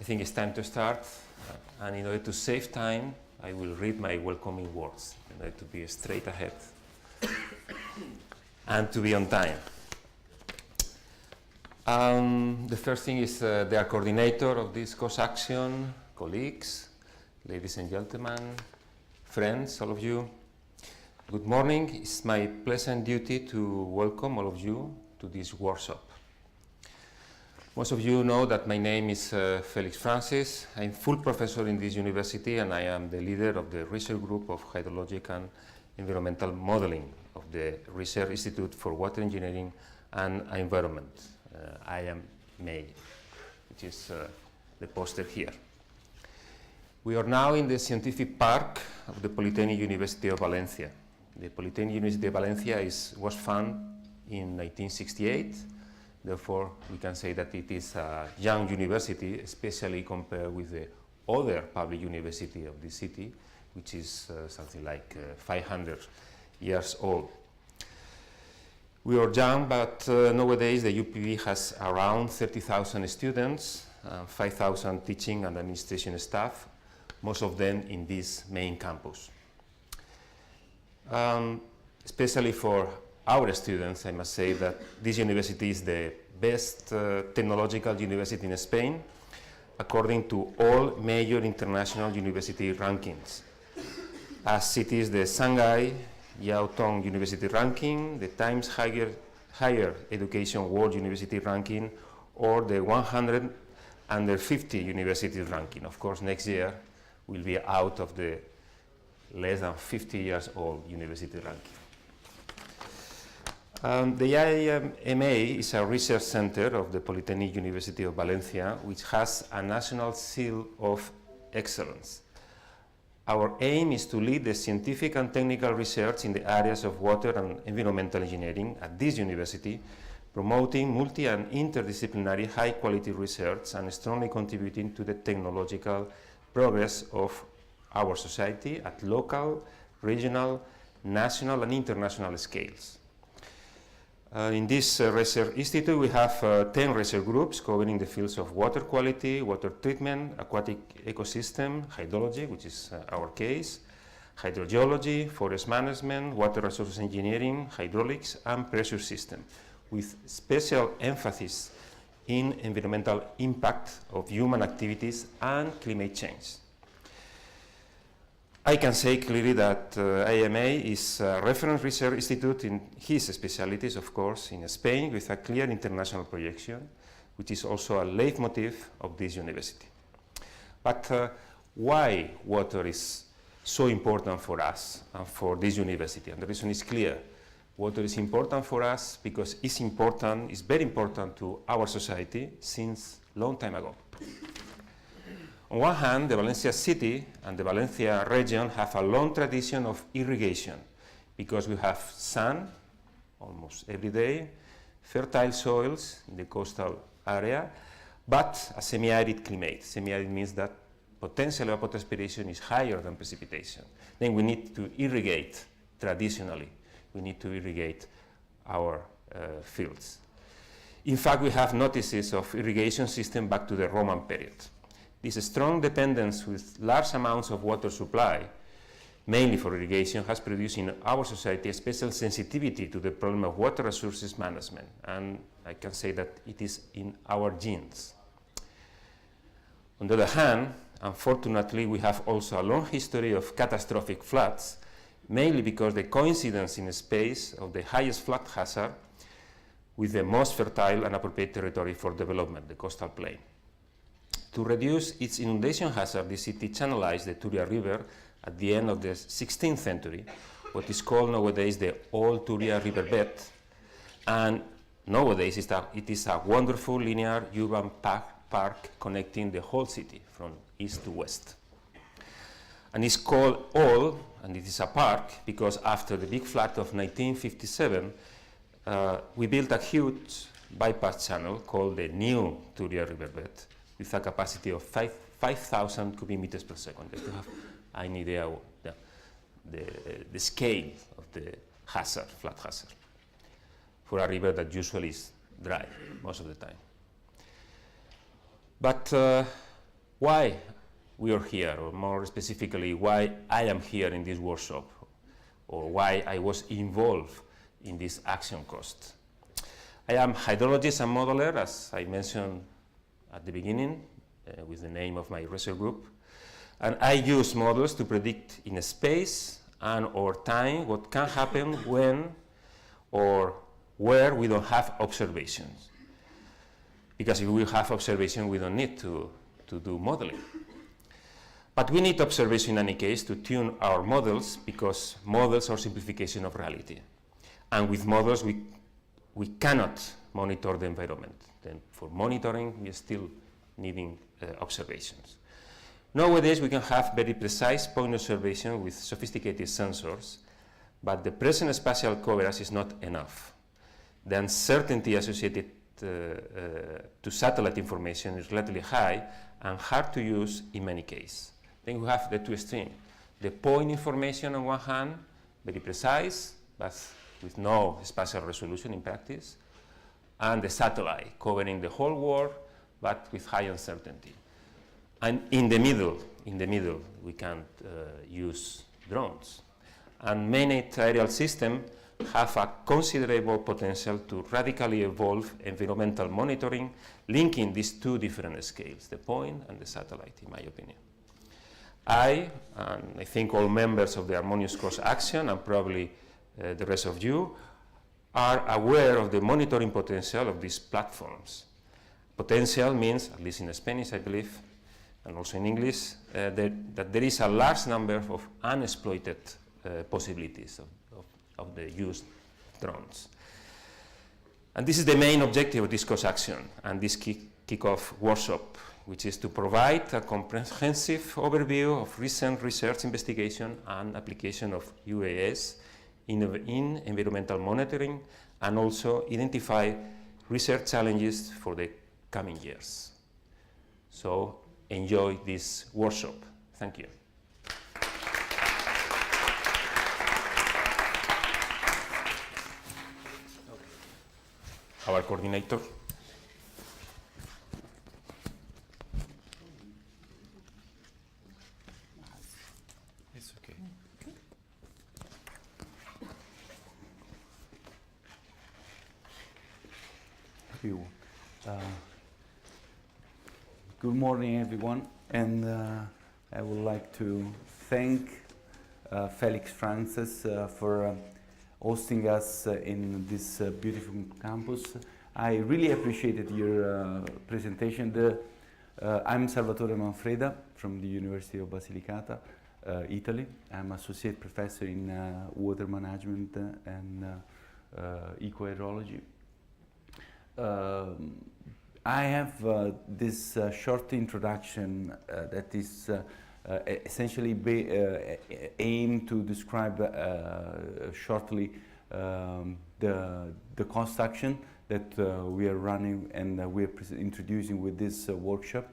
think it's time to start, and in order to save time, I will read my welcoming words in order to be straight ahead and to be on time. The first thing is the coordinator of this course action, colleagues, ladies and gentlemen, friends, all of you. Good morning. It's my pleasant duty to welcome all of you to this workshop. Most of you know that my name is Felix Francis. I'm full professor in this university, and I am the leader of the research group of hydrologic and environmental modeling of the Research Institute for Water Engineering and Environment, IMA, which is the poster here. We are now in the scientific park of the Politecnic University of Valencia. The Politecnic University of Valencia was founded in 1968. Therefore, we can say that it is a young university, especially compared with the other public university of the city, which is something like 500 years old. We are young, but nowadays the UPV has around 30,000 students, 5,000 teaching and administration staff, most of them in this main campus. Especially for our students, I must say that this university is the best technological university in Spain, according to all major international university rankings, as it is the Shanghai Jiao Tong University Ranking, the Times Higher Education World University Ranking, or the 150 University Ranking. Of course, next year we'll be out of the less than 50 years old university ranking. The IMA is a research center of the Polytechnic University of Valencia, which has a national seal of excellence. Our aim is to lead the scientific and technical research in the areas of water and environmental engineering at this university, promoting multi- and interdisciplinary high-quality research and strongly contributing to the technological progress of our society at local, regional, national, and international scales. In this research institute, we have 10 research groups covering the fields of water quality, water treatment, aquatic ecosystem, hydrology, which is our case, hydrogeology, forest management, water resources engineering, hydraulics, and pressure system, with special emphasis in environmental impact of human activities and climate change. I can say clearly that IMA is a reference research institute in his specialties, of course, in Spain, with a clear international projection, which is also a leitmotif of this university. But why water is so important for us and for this university? And the reason is clear. Water is important for us because it's very important to our society since a long time ago. On one hand, the Valencia city and the Valencia region have a long tradition of irrigation because we have sun almost every day, fertile soils in the coastal area, but a semi-arid climate. Semi-arid means that potential evapotranspiration is higher than precipitation. Then we need to irrigate traditionally. We need to irrigate our fields. In fact, we have notices of irrigation system back to the Roman period. This strong dependence with large amounts of water supply, mainly for irrigation, has produced in our society a special sensitivity to the problem of water resources management, and I can say that it is in our genes. On the other hand, unfortunately, we have also a long history of catastrophic floods, mainly because the coincidence in space of the highest flood hazard with the most fertile and appropriate territory for development, the coastal plain. To reduce its inundation hazard, the city channelized the Turia River at the end of the 16th century, what is called nowadays the Old Turia Riverbed, and nowadays it is a wonderful linear urban park connecting the whole city from east to west. And it's called Old, and it is a park because after the big flood of 1957, we built a huge bypass channel called the New Turia Riverbed, with a capacity of 5,000 cubic meters per second, just to have an idea of the scale of the hazard, flood hazard, for a river that usually is dry most of the time. But why we are here, or more specifically, why I am here in this workshop, or why I was involved in this action cost. I am hydrologist and modeler, as I mentioned at the beginning, with the name of my research group. And I use models to predict in space and or time what can happen when or where we don't have observations. Because if we have observation, we don't need to do modeling. But we need observation in any case to tune our models, because models are simplification of reality. And with models, we cannot monitor the environment. Then for monitoring, we are still needing observations. Nowadays, we can have very precise point observation with sophisticated sensors, but the present spatial coverage is not enough. The uncertainty associated to satellite information is relatively high and hard to use in many cases. Then we have the two extremes. The point information on one hand, very precise, but with no spatial resolution in practice, and the satellite covering the whole world, but with high uncertainty. And in the middle, we can use drones. And many aerial systems have a considerable potential to radically evolve environmental monitoring, linking these two different scales, the point and the satellite, in my opinion. I think all members of the Harmonious Course Action, and probably the rest of you, are aware of the monitoring potential of these platforms. Potential means, at least in Spanish, I believe, and also in English, that there is a large number of unexploited possibilities of the use of drones. And this is the main objective of this course action and this kickoff workshop, which is to provide a comprehensive overview of recent research investigation and application of UAS in environmental monitoring, and also identify research challenges for the coming years. So enjoy this workshop. Thank you. Our coordinator. It's okay. Good morning, everyone, and I would like to thank Felix Francis for hosting us in this beautiful campus. I really appreciated your presentation. I'm Salvatore Manfreda from the University of Basilicata, Italy. I'm associate professor in water management and eco-hydrology. I have this short introduction that is essentially aimed to describe shortly the cost action that we are running and we are introducing with this workshop.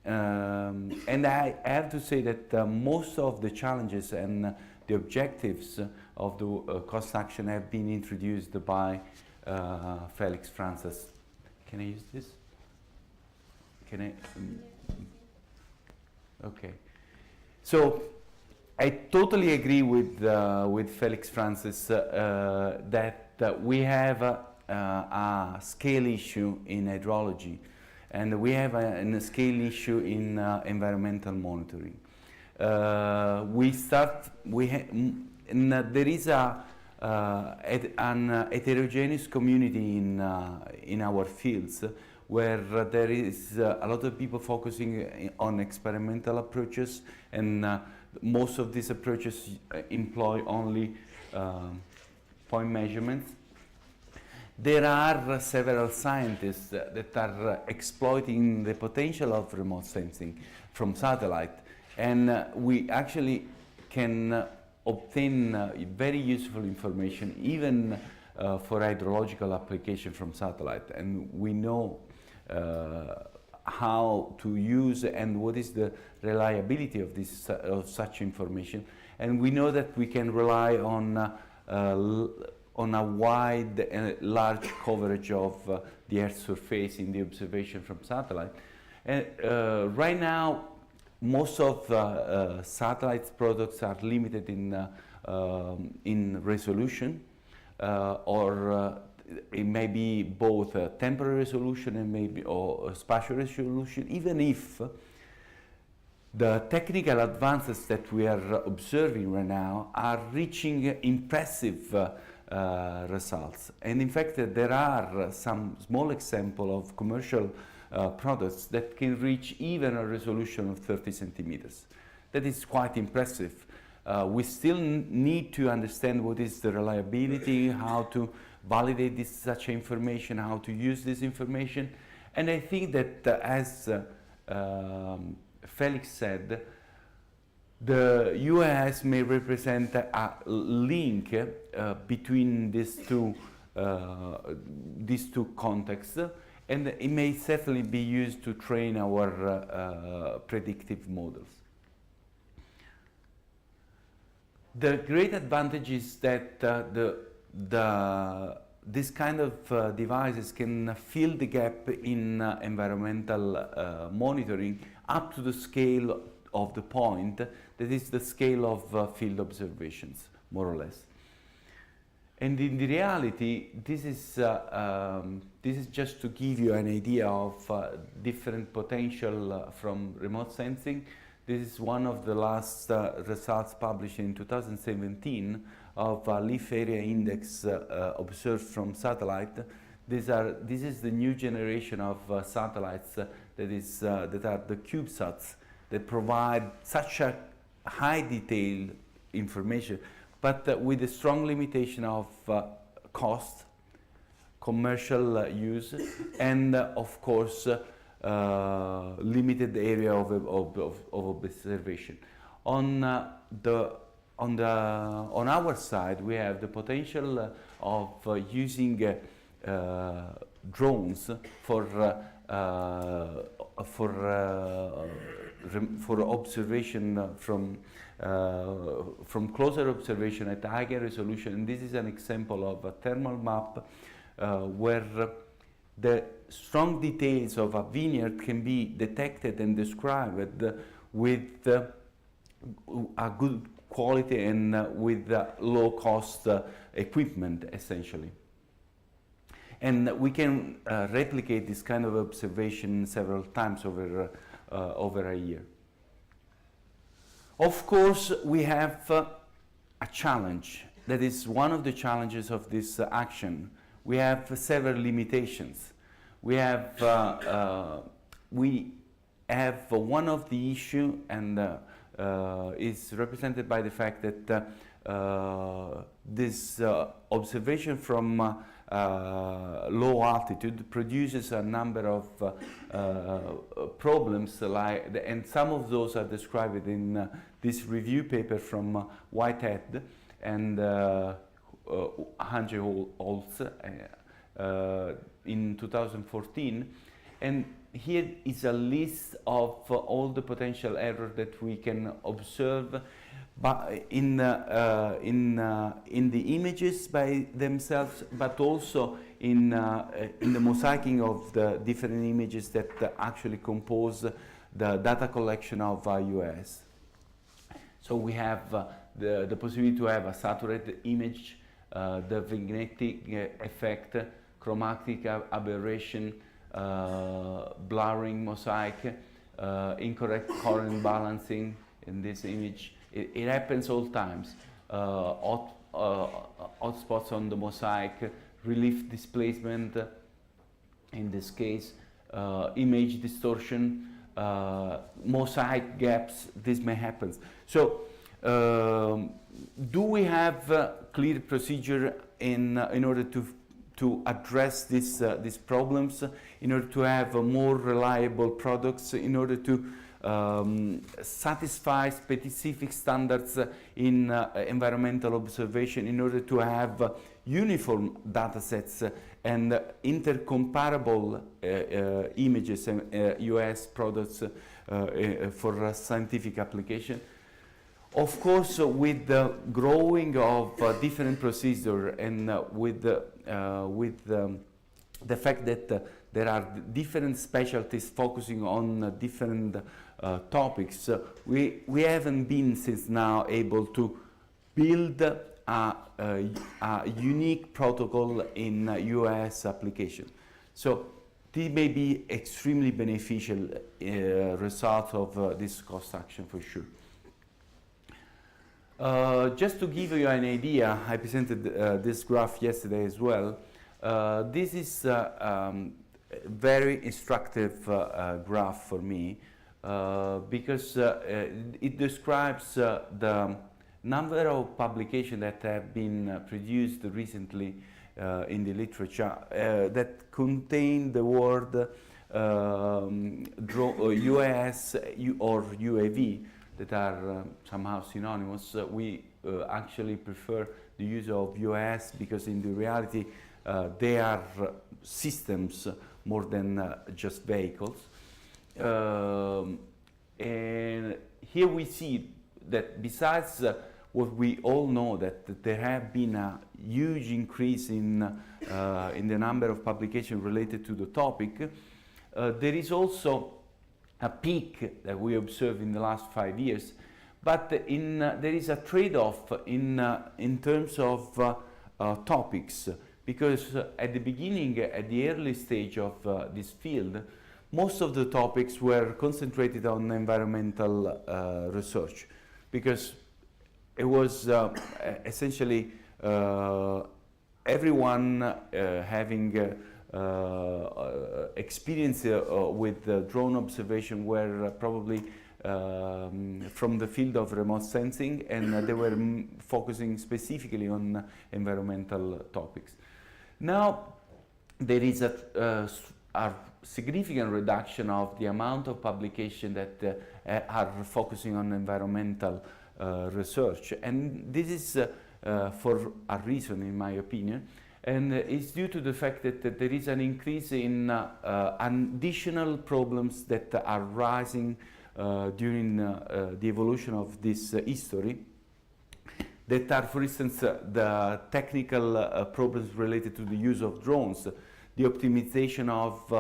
And I have to say that most of the challenges and the objectives of the cost action have been introduced by Felix Francis. Can I use this? Can I? Okay. So I totally agree with Felix Francis that we have a scale issue in hydrology, and we have a scale issue in environmental monitoring. There is an heterogeneous community in our fields, where there is a lot of people focusing on experimental approaches, and most of these approaches employ only point measurements. There are several scientists that are exploiting the potential of remote sensing from satellite, and we actually can obtain very useful information even for hydrological application from satellite, and we know how to use and what is the reliability of this such information, and we know that we can rely on a wide large coverage of the Earth's surface in the observation from satellite, And right now, most of satellite products are limited in resolution, or it may be both a temporary resolution and maybe or a spatial resolution, even if the technical advances that we are observing right now are reaching impressive results. And in fact, there are some small examples of commercial products that can reach even a resolution of 30 centimeters. That is quite impressive. We still need to understand what is the reliability, how to validate such information, how to use this information. And I think that as Felix said, the UAS may represent a link between these two contexts, and it may certainly be used to train our predictive models. The great advantage is that this kind of devices can fill the gap in environmental monitoring up to the scale of the point, that is the scale of field observations, more or less. And in the reality, this is just to give you an idea of different potential from remote sensing. This is one of the last results published in 2017 of leaf area index observed from satellite. This is the new generation of satellites that are the CubeSats that provide such a high detailed information, but with a strong limitation of cost, commercial use, and of course limited area of observation. On our side, we have the potential of using drones for observation from closer observation at higher resolution. And this is an example of a thermal map where the strong details of a vineyard can be detected and described with a good quality and with low cost equipment, essentially. And we can replicate this kind of observation several times over a year. Of course, we have a challenge. That is one of the challenges of this action. We have several limitations. We have one of the issue, and is represented by the fact that this observation from low altitude produces a number of problems, and some of those are described in this review paper from Whitehead and Holtz in 2014. And here is a list of all the potential errors that we can observe in the images by themselves, but also in the mosaicing of the different images that actually compose the data collection of UAS. So we have the possibility to have a saturated image, the vignetting effect, chromatic aberration, blurring mosaic, incorrect current balancing in this image. It happens all times. Hot spots on the mosaic, relief displacement, in this case, image distortion, mosaic gaps, this may happen. So, do we have a clear procedure in order to address these problems, in order to have more reliable products, in order to satisfy specific standards in environmental observation, in order to have uniform data sets and intercomparable images and UAS products for scientific application? Of course, with the growing of different procedures and with the fact that there are different specialties focusing on different topics. We haven't been since now able to build a unique protocol in UAS application. So this may be extremely beneficial result of this cost action for sure. Just to give you an idea, I presented this graph yesterday as well. This is very instructive graph for me because it describes the number of publications that have been produced recently in the literature that contain the word UAS or UAV that are somehow synonymous. We actually prefer the use of UAS because in the reality they are systems more than just vehicles. And here we see that besides what we all know, that there have been a huge increase in the number of publications related to the topic, there is also a peak that we observe in the last 5 years, but there is a trade-off in terms of topics, because at the beginning, at the early stage of this field, most of the topics were concentrated on environmental research, because it was essentially everyone having experience with drone observation were probably from the field of remote sensing, and they were focusing specifically on environmental topics. Now there is a significant reduction of the amount of publication that are focusing on environmental research, and this is for a reason, in my opinion, and it's due to the fact that there is an increase in additional problems that are rising during the evolution of this history, that are, for instance, the technical problems related to the use of drones, the optimization of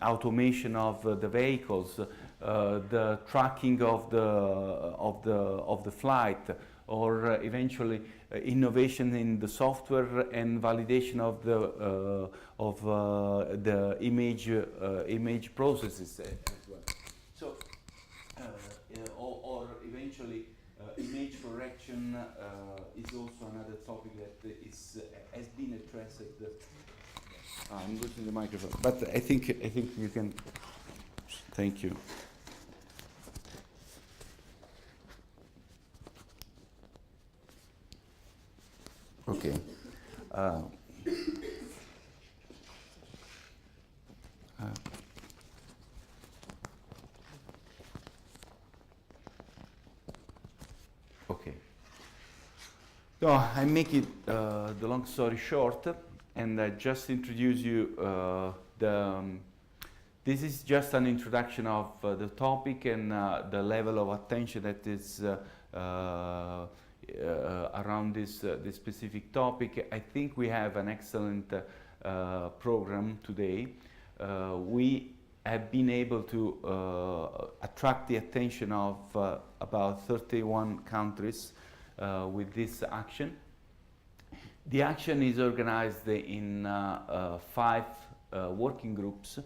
automation of the vehicles, the tracking of the flight, or eventually innovation in the software and validation of the image processes as well. So, or eventually image correction is also another topic that has been addressed. I'm losing the microphone, but I think you can. Thank you. Okay. Okay. So I make it the long story short, and I just introduce you this is just an introduction of the topic and the level of attention that is around this specific topic. I think we have an excellent program today. We have been able to attract the attention of about 31 countries with this action. The action is organized in 5 working groups.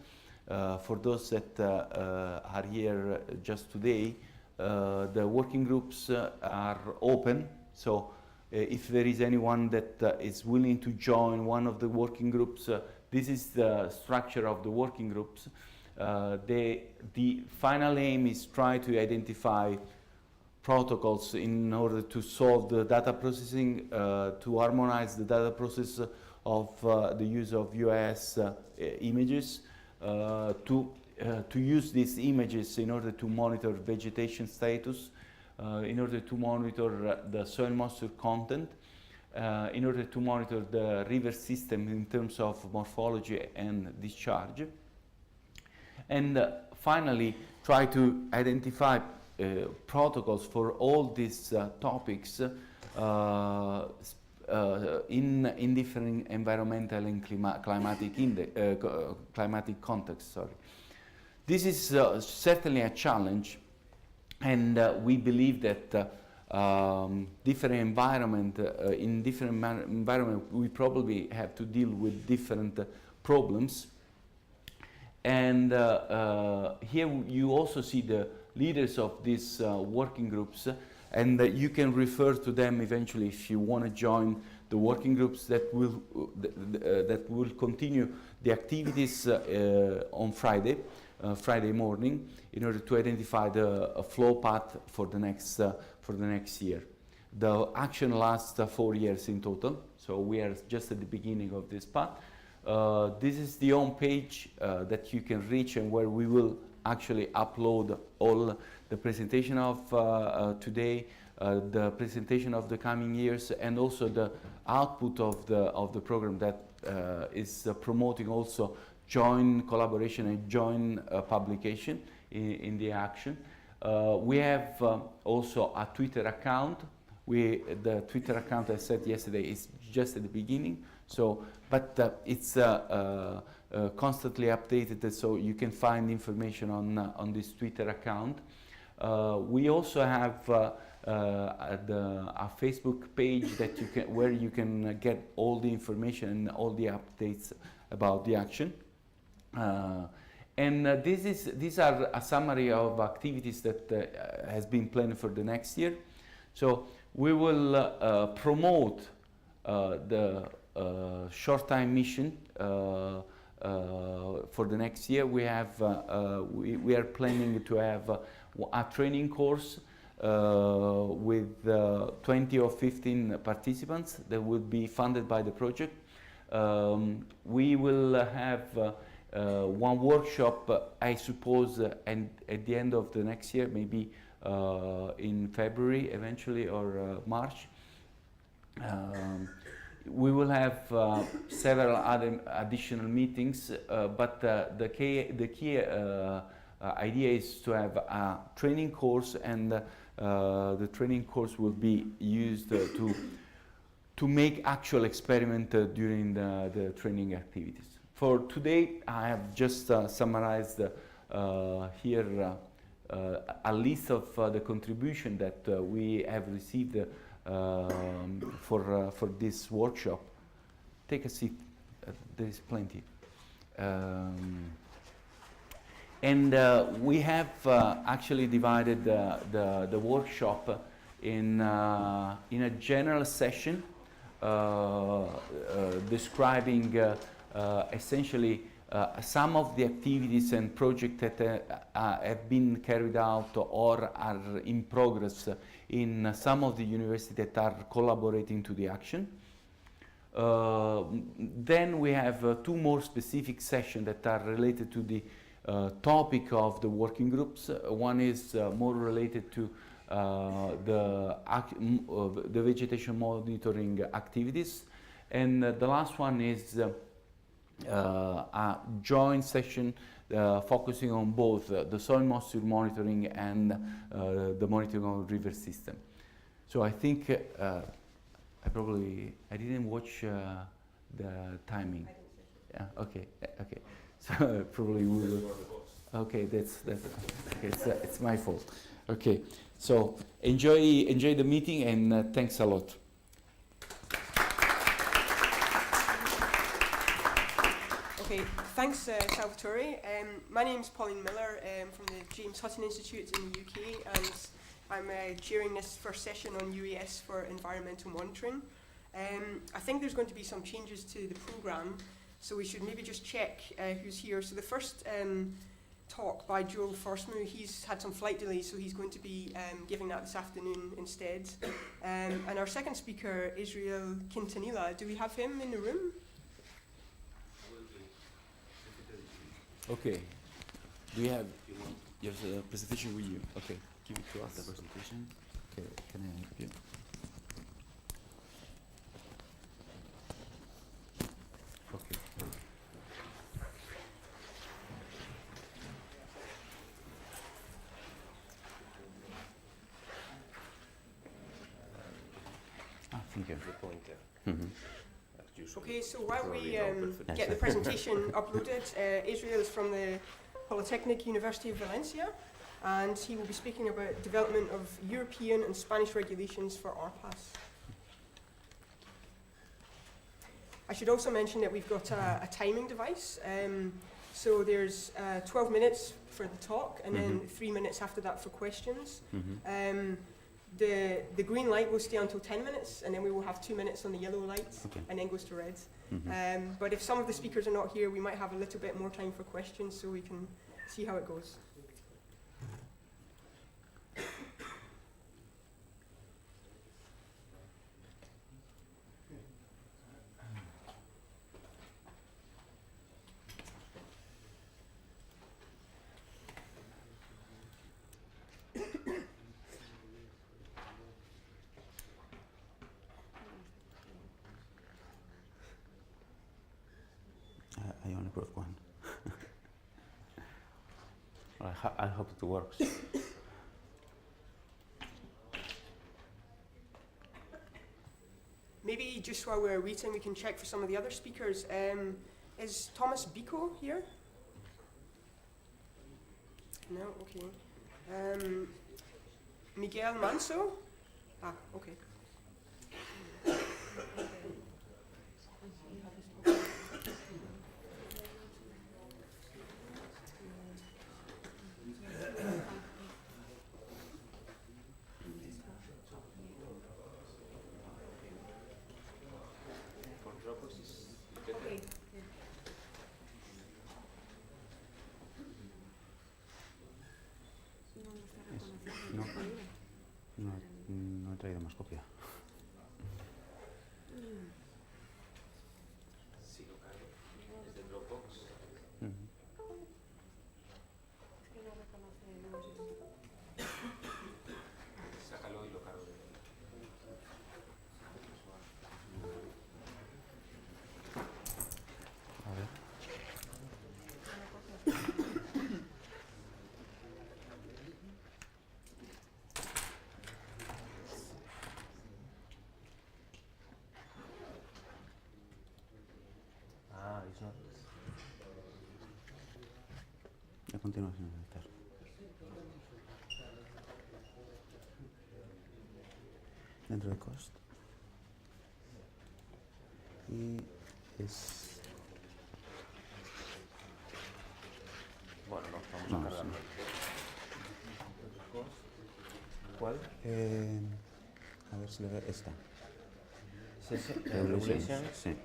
For those that are here just today, the working groups are open, so if there is anyone that is willing to join one of the working groups, this is the structure of the working groups. The final aim is try to identify protocols in order to solve the data processing, to harmonize the data process of the use of UAS images, to use these images in order to monitor vegetation status, in order to monitor the soil moisture content, in order to monitor the river system in terms of morphology and discharge, and finally try to identify protocols for all these topics, in different environmental and climatic contexts. Sorry, this is certainly a challenge, and we believe that different environment in different environment we probably have to deal with different problems. And here you also see the leaders of these working groups, and you can refer to them eventually if you want to join the working groups that will continue the activities on Friday morning, in order to identify the flow path for the next year. The action lasts 4 years in total, so we are just at the beginning of this path. This is the home page that you can reach, and where we will actually upload all the presentation of today, the presentation of the coming years, and also the output of the program that is promoting also joint collaboration and joint publication in the action. We have also a Twitter account. The Twitter account, I said yesterday, is just at the beginning. So, but it's constantly updated, so you can find information on this Twitter account. We also have a Facebook page that where you can get all the information and all the updates about the action. And these are a summary of activities that has been planned for the next year. So we will promote the short time mission for the next year. We have we are planning to have a training course with 20 or 15 participants that will be funded by the project. We will have one workshop, I suppose, and at the end of the next year, maybe in February eventually, or March. We will have several other additional meetings, but the key idea is to have a training course, and the training course will be used to make actual experiment during the training activities. For today, I have just summarized here a list of the contribution that we have received for this workshop. Take a seat, there is plenty. And we have actually divided the workshop in a general session describing essentially some of the activities and projects that have been carried out or are in progress in some of the universities that are collaborating to the action. Then we have 2 more specific sessions that are related to the topic of the working groups. One is more related to the vegetation monitoring activities, and the last one is a joint session focusing on both the soil moisture monitoring and the monitoring of the river system. So I think I didn't watch the timing. Yeah, okay. So probably we will. Okay, that's okay. It's my fault. Okay, so enjoy the meeting, and thanks a lot. Okay, thanks Salvatore. My name's Pauline Miller from the James Hutton Institute in the UK, and I'm chairing this first session on UAS for environmental monitoring. I think there's going to be some changes to the programme, so we should maybe just check who's here. So the first talk by Joel Forsmu, he's had some flight delays, so he's going to be giving that this afternoon instead. And our second speaker, Israel Quintanilla, do we have him in the room? Okay. Do you have a presentation with you? Okay. Give it to us. The presentation. Okay. Can I help you? Okay. Thank you. the pointer. As usual. Okay, so while we Probably not perfect. get the presentation uploaded, Israel is from the Polytechnic University of Valencia, and he will be speaking about development of European and Spanish regulations for RPAS. I should also mention that we've got a timing device. So there's 12 minutes for the talk, and then 3 minutes after that for questions. The green light will stay until 10 minutes, and then we will have 2 minutes on the yellow light, and then goes to red. But if some of the speakers are not here, we might have a little bit more time for questions, so we can see how it goes. I only brought one. Well, I hope it works. Maybe just while we're waiting, we can check for some of the other speakers. Is Thomas Biko here? No, okay. Miguel Manso? Ah, okay. No he traído más copia. Sí, lo cargo. Es de Dropbox. Sácalo y lo cargo. A ver. It's not. A continuación, editar. Dentro de cost. Y es... Bueno, no, vamos No, a cargarlo. ¿Cuál? A ver si le ve esta. Regulations. Sí.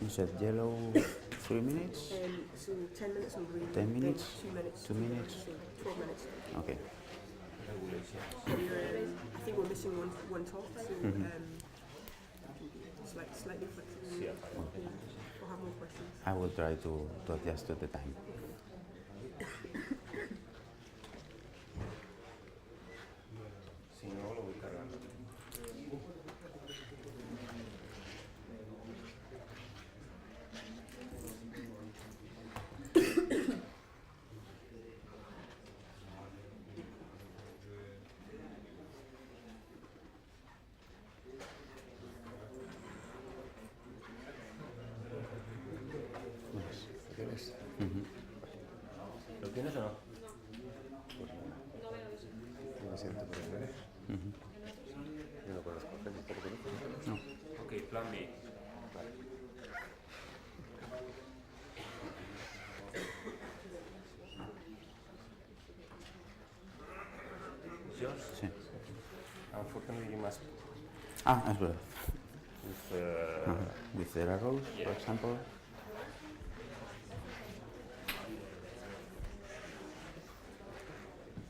You said yellow 3 minutes? So 10 minutes on green. 10 minutes? Then 2 minutes. 2 minutes? So 12 minutes. Okay. Regulations. I think we're missing one talk, so slightly flexible. Sí, We'll have more questions. I will try to adjust to the time. Si no, lo voy cargando. ¿Lo tienes? ¿Lo tienes o no? Pues nada. Lo siento por eso. Yo no conozco, ¿tampoco conozco? No. Ok, plan B. Vale. Yours? Sí. Unfortunately, you must Ah, es verdad. with, With the arrows, Yeah. for example.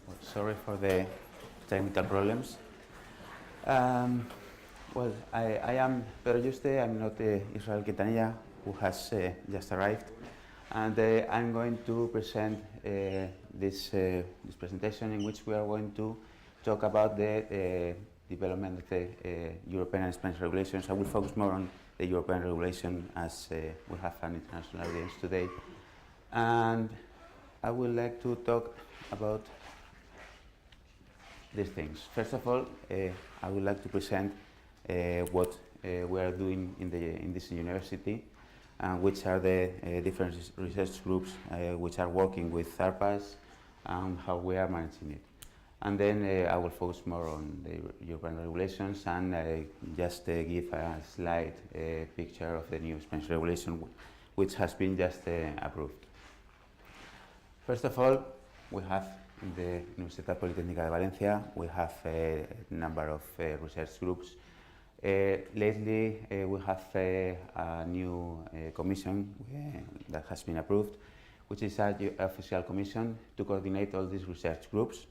Well, sorry for the technical problems. Well, I am Pedro Juste. I'm not Israel Quintanilla, who has just arrived. And I'm going to present this presentation in which we are going to talk about the development of the European and Spanish regulations. I will focus more on the European regulation as we have an international audience today. And I would like to talk about these things. First of all, I would like to present what we are doing in this university, which are the different research groups which are working with ARPAs and how we are managing it. And then I will focus more on the European regulations and just give a slide picture of the new Spanish regulation which has been just approved. First of all, we have in the Universitat Politecnica de Valencia, we have a number of research groups. Lately, we have a new commission that has been approved, which is an official commission to coordinate all these research groups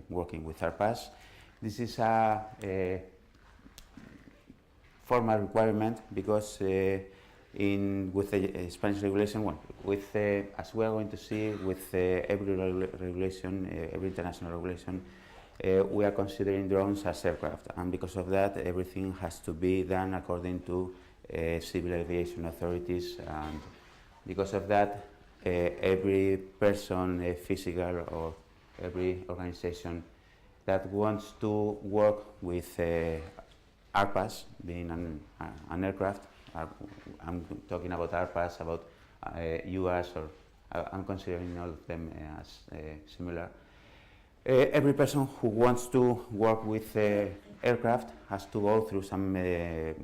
working with ARPAs. This is a formal requirement because with the Spanish regulation, as we are going to see with every regulation, every international regulation, we are considering drones as aircraft, and because of that, everything has to be done according to civil aviation authorities, and because of that, every person, physical or every organization that wants to work with ARPAs, being an aircraft, I'm talking about ARPAs, about UAS, or I'm considering all of them as similar. Every person who wants to work with aircraft has to go through some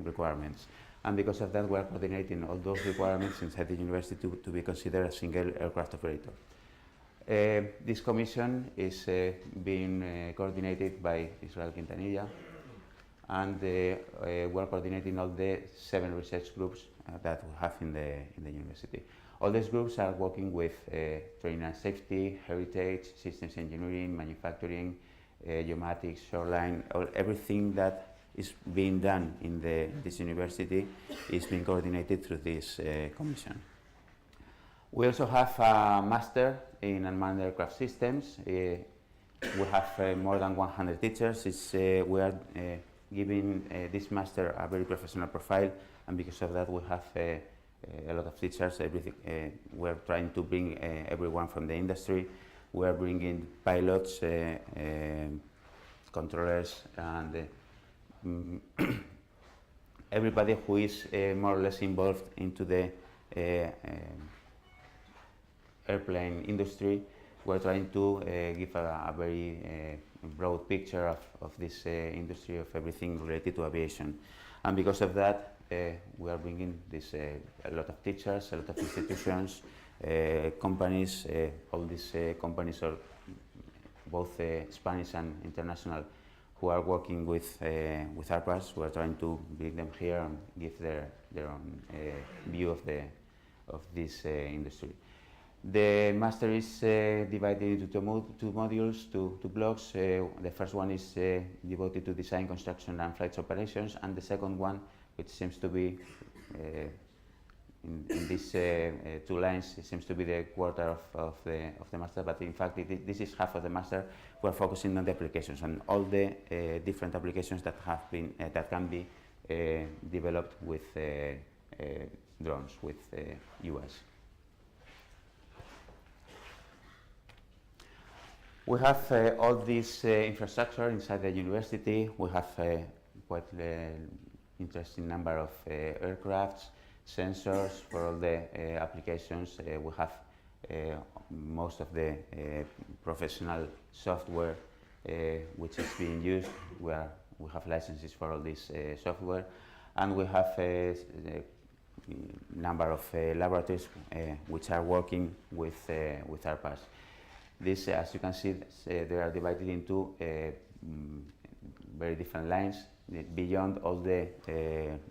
requirements. And because of that, we are coordinating all those requirements inside the university to be considered a single aircraft operator. This commission is being coordinated by Israel Quintanilla, and we are coordinating all the 7 research groups that we have in the university. All these groups are working with training and safety, heritage, systems engineering, manufacturing, geomatics, shoreline, everything that is being done in this university is being coordinated through this commission. We also have a master in unmanned aircraft systems. We have more than 100 teachers. We are giving this master a very professional profile, and because of that we have a lot of teachers. We are trying to bring everyone from the industry. We are bringing pilots, controllers, and everybody who is more or less involved into the airplane industry. We're trying to give a very broad picture of this industry, of everything related to aviation. And because of that, we are bringing this a lot of teachers, a lot of institutions, companies. All these companies are both Spanish and international, who are working with ARPAs. We are trying to bring them here and give their own view of this industry. The master is divided into two modules, two blocks. The first one is devoted to design, construction, and flight operations, and the second one, which seems to be in these 2 lines, it seems to be the quarter of the master, but in fact this is half of the master. We are focusing on the applications and all the different applications that have been that can be developed with drones, with UAS. We have all this infrastructure inside the university. We have quite interesting number of aircrafts, sensors for all the applications. We have most of the professional software which is being used. We have licenses for all this software, and we have a number of laboratories which are working with ARPAs. This, as you can see, they are divided into very different lines. Beyond all the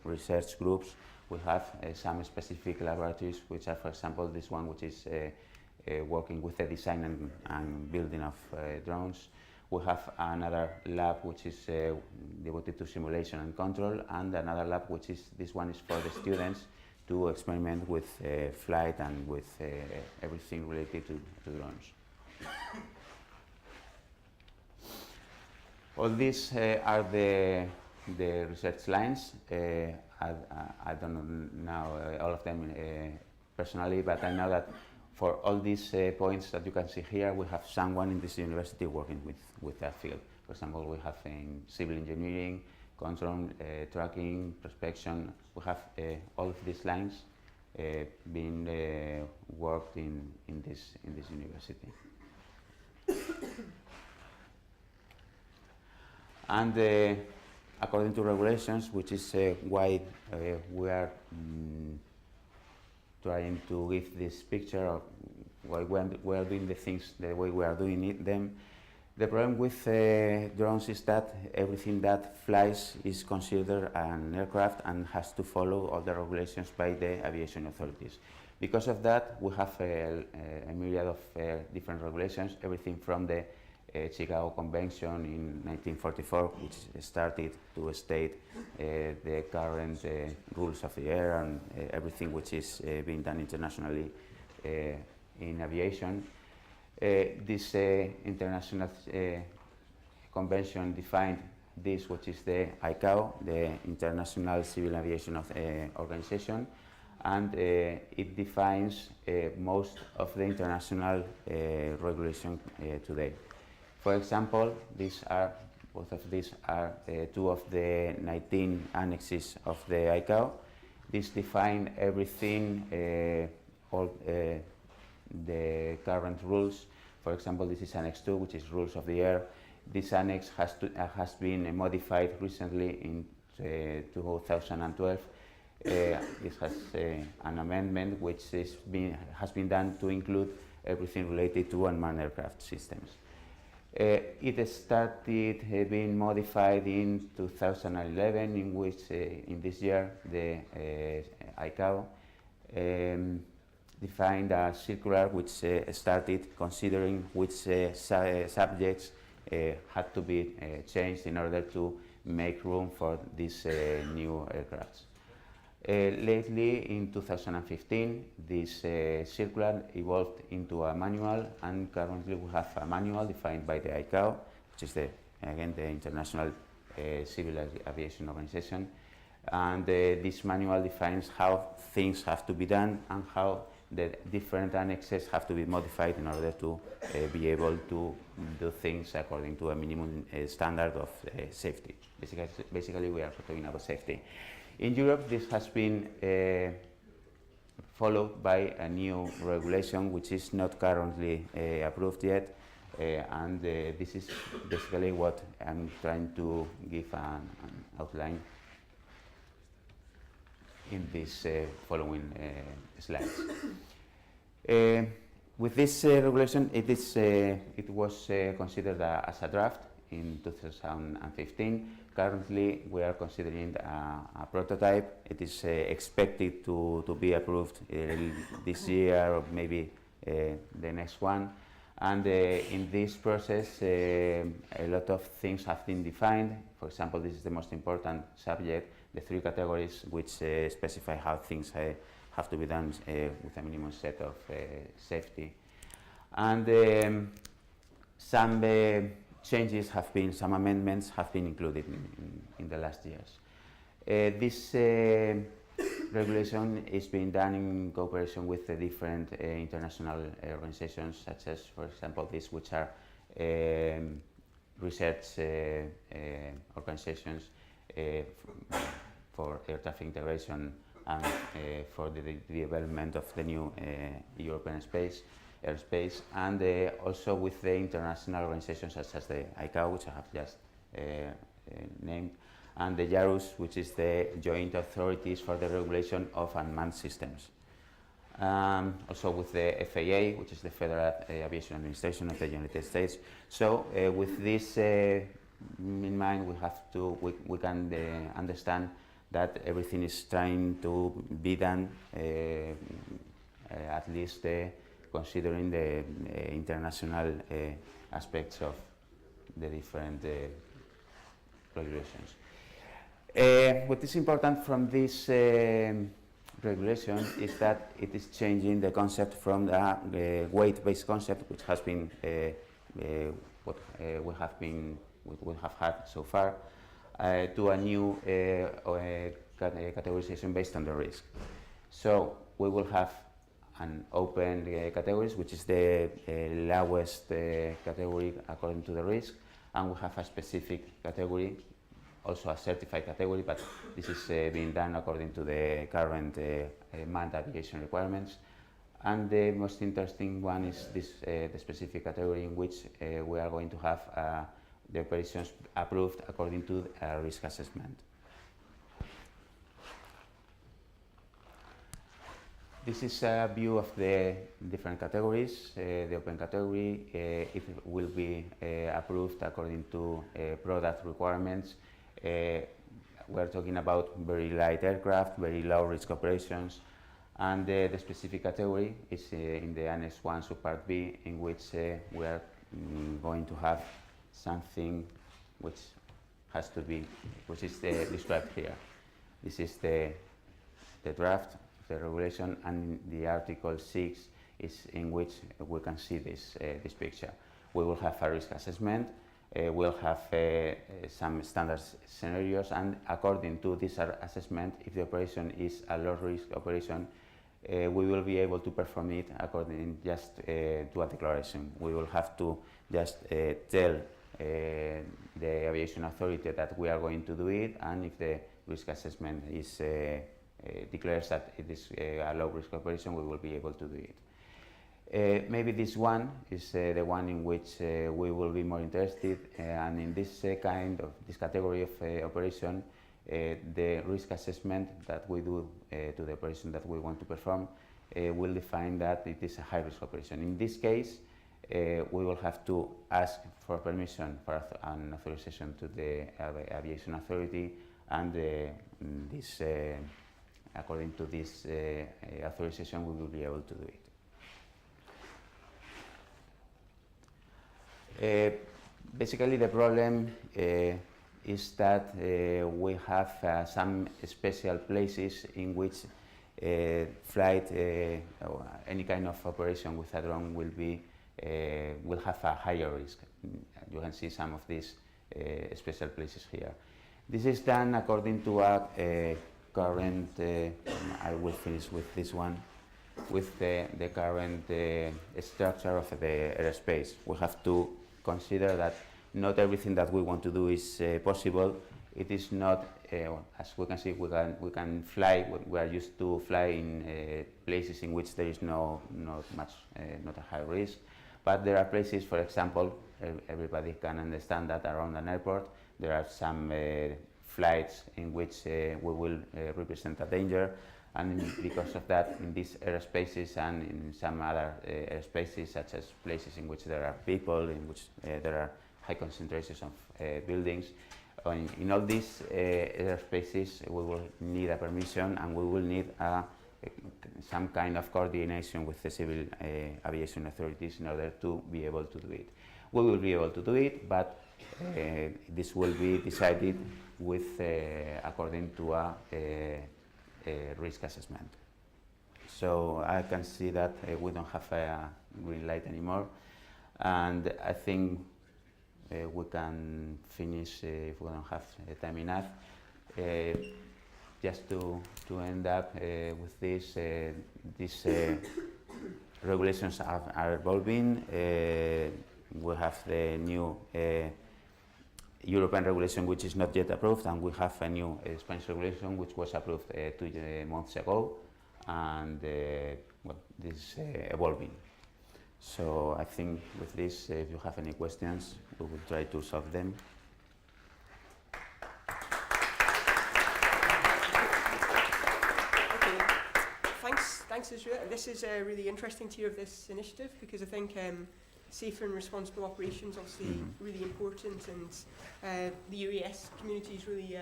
research groups, we have some specific laboratories, which are, for example, this one, which is working with the design and building of drones. We have another lab which is devoted to simulation and control, and another lab which is, this one is for the students to experiment with flight and with everything related to drones. All these are the research lines. I don't know now all of them personally, but I know that for all these points that you can see here, we have someone in this university working with that field. For example, we have in civil engineering, control, tracking, prospection. We have all of these lines being worked in this university. And according to regulations, which is why we are trying to give this picture of why we are doing the things the way we are doing them. The problem with drones is that everything that flies is considered an aircraft and has to follow all the regulations by the aviation authorities. Because of that, we have a myriad of different regulations, everything from the Chicago Convention in 1944, which started to state the current rules of the air and everything which is being done internationally in aviation. This international convention defined this, which is the ICAO, the International Civil Aviation Organization, and it defines most of the international regulation today. For example, both of these are two of the 19 annexes of the ICAO. These define everything, all the current rules. For example, this is Annex 2, which is Rules of the Air. This annex has been modified recently in 2012. This has an amendment which has been done to include everything related to unmanned aircraft systems. It started being modified in 2011, in which, in this year, the ICAO defined a circular which started considering which subjects had to be changed in order to make room for these new aircrafts. Lately, in 2015, this circular evolved into a manual, and currently we have a manual defined by the ICAO, which is again the International Civil Aviation Organization, and this manual defines how things have to be done and how the different annexes have to be modified in order to be able to do things according to a minimum standard of safety. Basically, we are talking about safety. In Europe, this has been followed by a new regulation which is not currently approved yet, and this is basically what I'm trying to give an outline in this following slides. With this regulation, it was considered as a draft in 2015. Currently, we are considering a prototype. It is expected to be approved this year or maybe the next one. And in this process, a lot of things have been defined. For example, this is the most important subject, the 3 categories which specify how things have to be done with a minimum set of safety. And some changes have been, some amendments have been included in the last years. This regulation is being done in cooperation with the different international organizations, such as, for example, these which are research organizations for air traffic integration and for the development of the new European airspace, and also with the international organizations such as the ICAO, which I have just named, and the JARUS, which is the Joint Authorities for the Regulation of Unmanned Systems. Also with the FAA, which is the Federal Aviation Administration of the United States. So with this in mind, we can understand that everything is trying to be done, at least considering the international aspects of the different regulations. What is important from this regulation is that it is changing the concept from the weight-based concept, which has been what we have had so far, to a new categorization based on the risk. So we will have an open categories, which is the lowest category according to the risk, and we have a specific category, also a certified category, but this is being done according to the current manned aviation requirements. And the most interesting one is this the specific category in which we are going to have the operations approved according to a risk assessment. This is a view of the different categories. The open category, it will be approved according to product requirements. We're talking about very light aircraft, very low risk operations, and the specific category is in the Annex 1 subpart B, in which we are going to have something which has to be, which is described here. This is the draft, the regulation, and the Article 6 is in which we can see this picture. We will have a risk assessment, we'll have some standard scenarios, and according to this assessment, if the operation is a low risk operation, we will be able to perform it according just to a declaration. We will have to just tell the aviation authority that we are going to do it, and if the risk assessment is declares that it is a low risk operation, we will be able to do it. Maybe this one is the one in which we will be more interested, and in this this category of operation, the risk assessment that we do to the operation that we want to perform will define that it is a high risk operation. In this case, we will have to ask for permission for an authorization to the aviation authority, and this according to this authorization, we will be able to do it. Basically, the problem is that we have some special places in which flight or any kind of operation with a drone will have a higher risk. You can see some of these special places here. This is done according to a current, I will finish with this one, with the current structure of the airspace. We have to consider that not everything that we want to do is possible. It is not, as we can see, we can fly. We are used to fly in places in which there is not a high risk. But there are places, for example, everybody can understand that around an airport there are some flights in which we will represent a danger, and because of that, in these airspaces and in some other airspaces, such as places in which there are people, in which there are high concentrations of buildings, in all these airspaces we will need a permission, and we will need some kind of coordination with the civil aviation authorities in order to be able to do it. We will be able to do it, but this will be decided with according to a risk assessment. So I can see that we don't have a green light anymore, and I think we can finish if we don't have time enough. Just to end up with this, these regulations are evolving. We have the new European regulation, which is not yet approved, and we have a new Spanish regulation, which was approved 2 months ago, and well, this is evolving. So I think with this, if you have any questions, we will try to solve them. Okay, thanks Israel. This is really interesting to hear of this initiative, because I think safe and responsible operations obviously really important, and the UAS community is really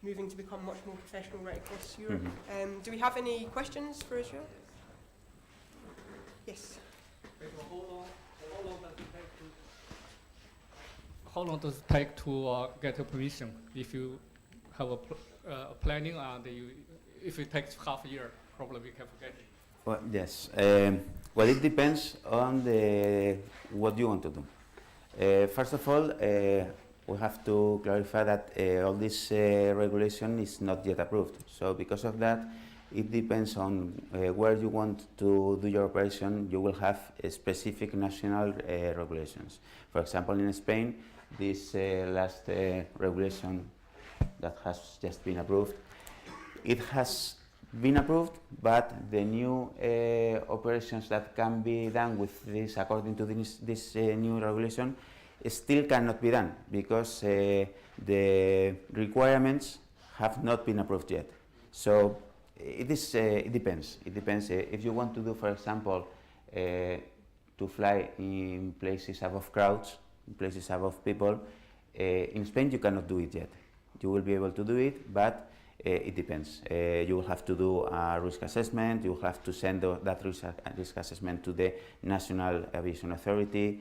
moving to become much more professional right across Europe. Do we have any questions for Israel? Yes. How long does it take to get a permission if you have a planning, and if it takes half a year, probably we can forget it? Well, yes. Well, it depends on what you want to do. First of all, we have to clarify that all this regulation is not yet approved. So because of that, it depends on where you want to do your operation. You will have specific national regulations. For example, in Spain, this last regulation that has just been approved, it has been approved, but the new operations that can be done with this, according to this new regulation, still cannot be done because the requirements have not been approved yet. So it depends. It depends. If you want to do, for example, to fly in places above crowds, in places above people, in Spain you cannot do it yet. You will be able to do it, but it depends. You will have to do a risk assessment. You will have to send that risk assessment to the National Aviation Authority.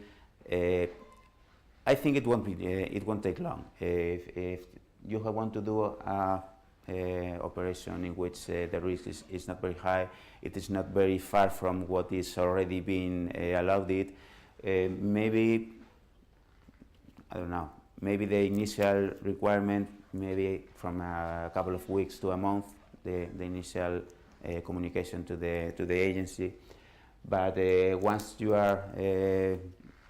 I think it won't take long. If you want to do a operation in which the risk is not very high, it is not very far from what is already being allowed it, maybe, I don't know, maybe the initial requirement, maybe from a couple of weeks to a month, the initial communication to the agency. But once you are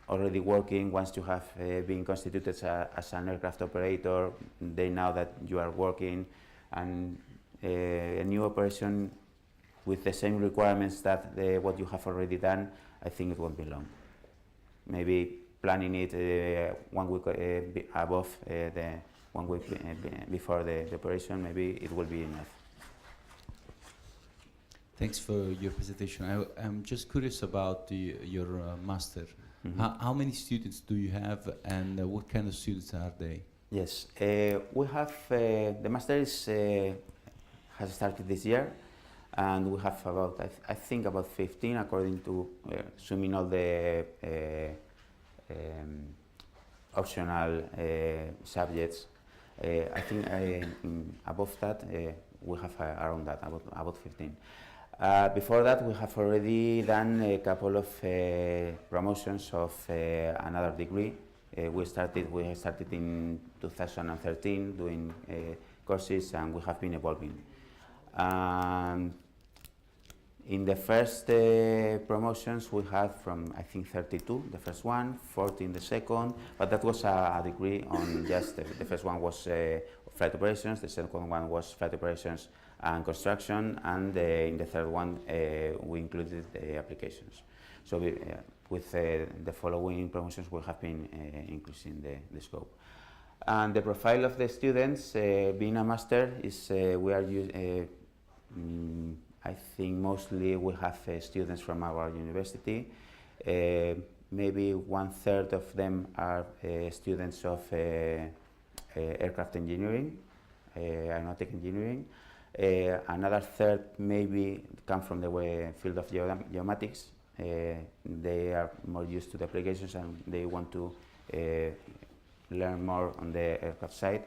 already working, once you have been constituted as an aircraft operator, they know that you are working, and a new operation with the same requirements that what you have already done, I think it won't be long. Maybe planning it 1 week above the 1 week before the operation, maybe it will be enough. Thanks for your presentation. I'm just curious about your master. Mm-hmm. How many students do you have, and what kind of students are they? Yes, we have the master has started this year, and we have about I think about 15 according to assuming all the optional subjects. I think above that we have around that about 15. Before that, we have already done a couple of promotions of another degree. We started in 2013 doing courses, and we have been evolving. In the first promotions, we had from, I think, 32, the first one, 14 the second, but that was a degree on just, the first one was flight operations, the second one was flight operations and construction, and in the third one, we included applications. So with the following promotions, we have been increasing the scope. And the profile of the students, being a master, is we are I think mostly we have students from our university. Maybe 1/3 of them are students of aircraft engineering, aeronautic engineering. Another third maybe come from the field of geomatics. They are more used to the applications and they want to learn more on the aircraft side.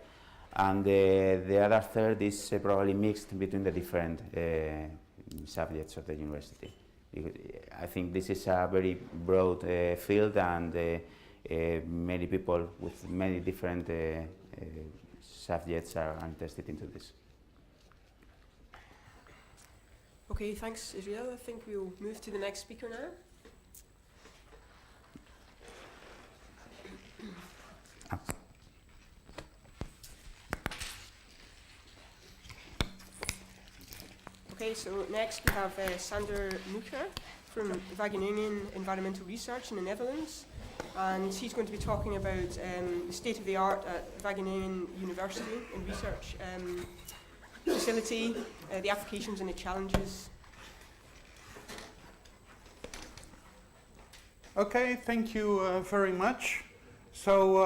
And the other third is probably mixed between the different subjects of the university. I think this is a very broad field, and many people with many different subjects are interested into this. Okay, thanks, Israel. I think we'll move to the next speaker now. Okay, so next we have Sander Mucher from Wageningen Environmental Research in the Netherlands, and he's going to be talking about the state of the art at Wageningen University in research facility, the applications and the challenges. Okay, thank you very much. So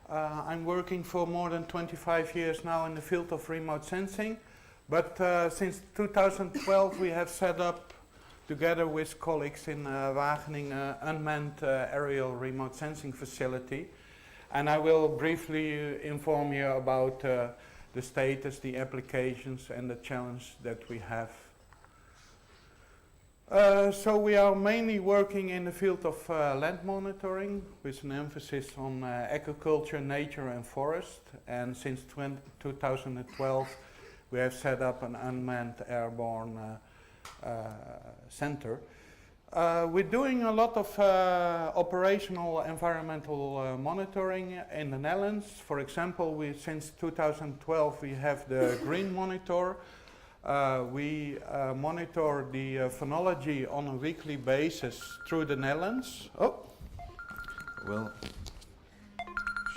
I'm working for more than 25 years now in the field of remote sensing, but since 2012 we have set up together with colleagues in Wageningen unmanned aerial remote sensing facility, and I will briefly inform you about the status, the applications and the challenge that we have. So we are mainly working in the field of land monitoring with an emphasis on agriculture, nature and forest, and since 2012 we have set up an unmanned airborne center. We're doing a lot of operational environmental monitoring in the Netherlands. For example, since 2012 we have the Green Monitor. We monitor the phenology on a weekly basis through the Netherlands. Oh, well,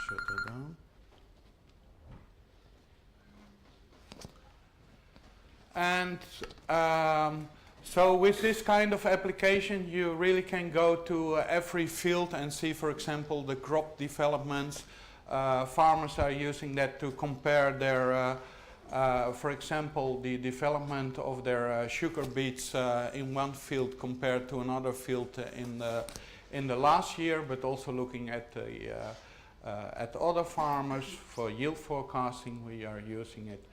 shut it down. And so with this kind of application, you really can go to every field and see, for example, the crop developments. Farmers are using that to compare their, for example, the development of their sugar beets in one field compared to another field in the last year, but also looking at other farmers for yield forecasting. We are using it.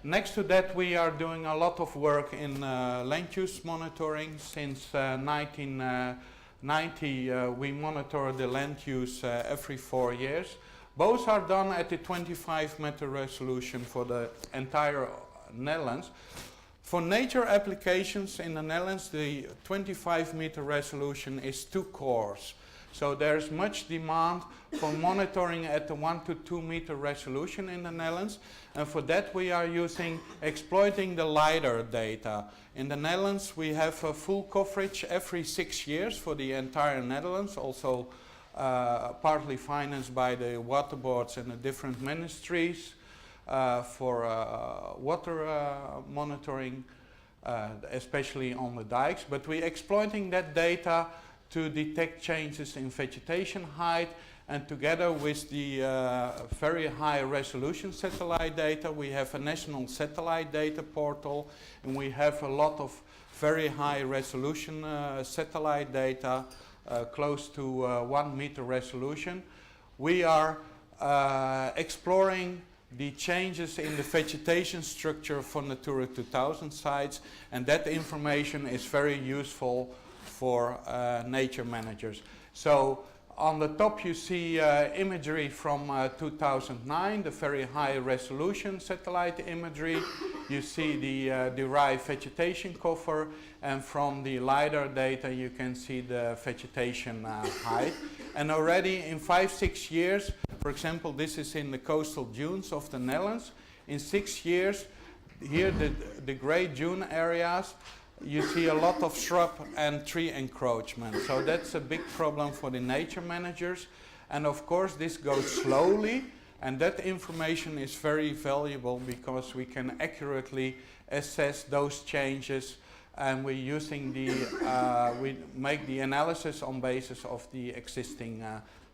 Next to that, we are doing a lot of work in land use monitoring. Since 1990, we monitor the land use every 4 years. Both are done at the 25-meter resolution for the entire Netherlands. For nature applications in the Netherlands, the 25-meter resolution is too coarse. So there's much demand for monitoring at the 1 to 2 meter resolution in the Netherlands. And for that we are exploiting the LiDAR data. In the Netherlands we have a full coverage every 6 years for the entire Netherlands, also partly financed by the water boards and the different ministries for water monitoring, especially on the dikes. But we're exploiting that data to detect changes in vegetation height, and together with the very high resolution satellite data, we have a national satellite data portal, and we have a lot of very high resolution satellite data, close to 1 meter resolution. We are exploring the changes in the vegetation structure for Natura 2000 sites, and that information is very useful for nature managers. So on the top you see imagery from 2009, the very high resolution satellite imagery. You see the derived vegetation cover, and from the LiDAR data you can see the vegetation height. And already in 5-6 years, for example, this is in the coastal dunes of the Netherlands, in 6 years, here the grey dune areas, you see a lot of shrub and tree encroachment. So that's a big problem for the nature managers. And of course this goes slowly, and that information is very valuable because we can accurately assess those changes, and we're using we make the analysis on basis of the existing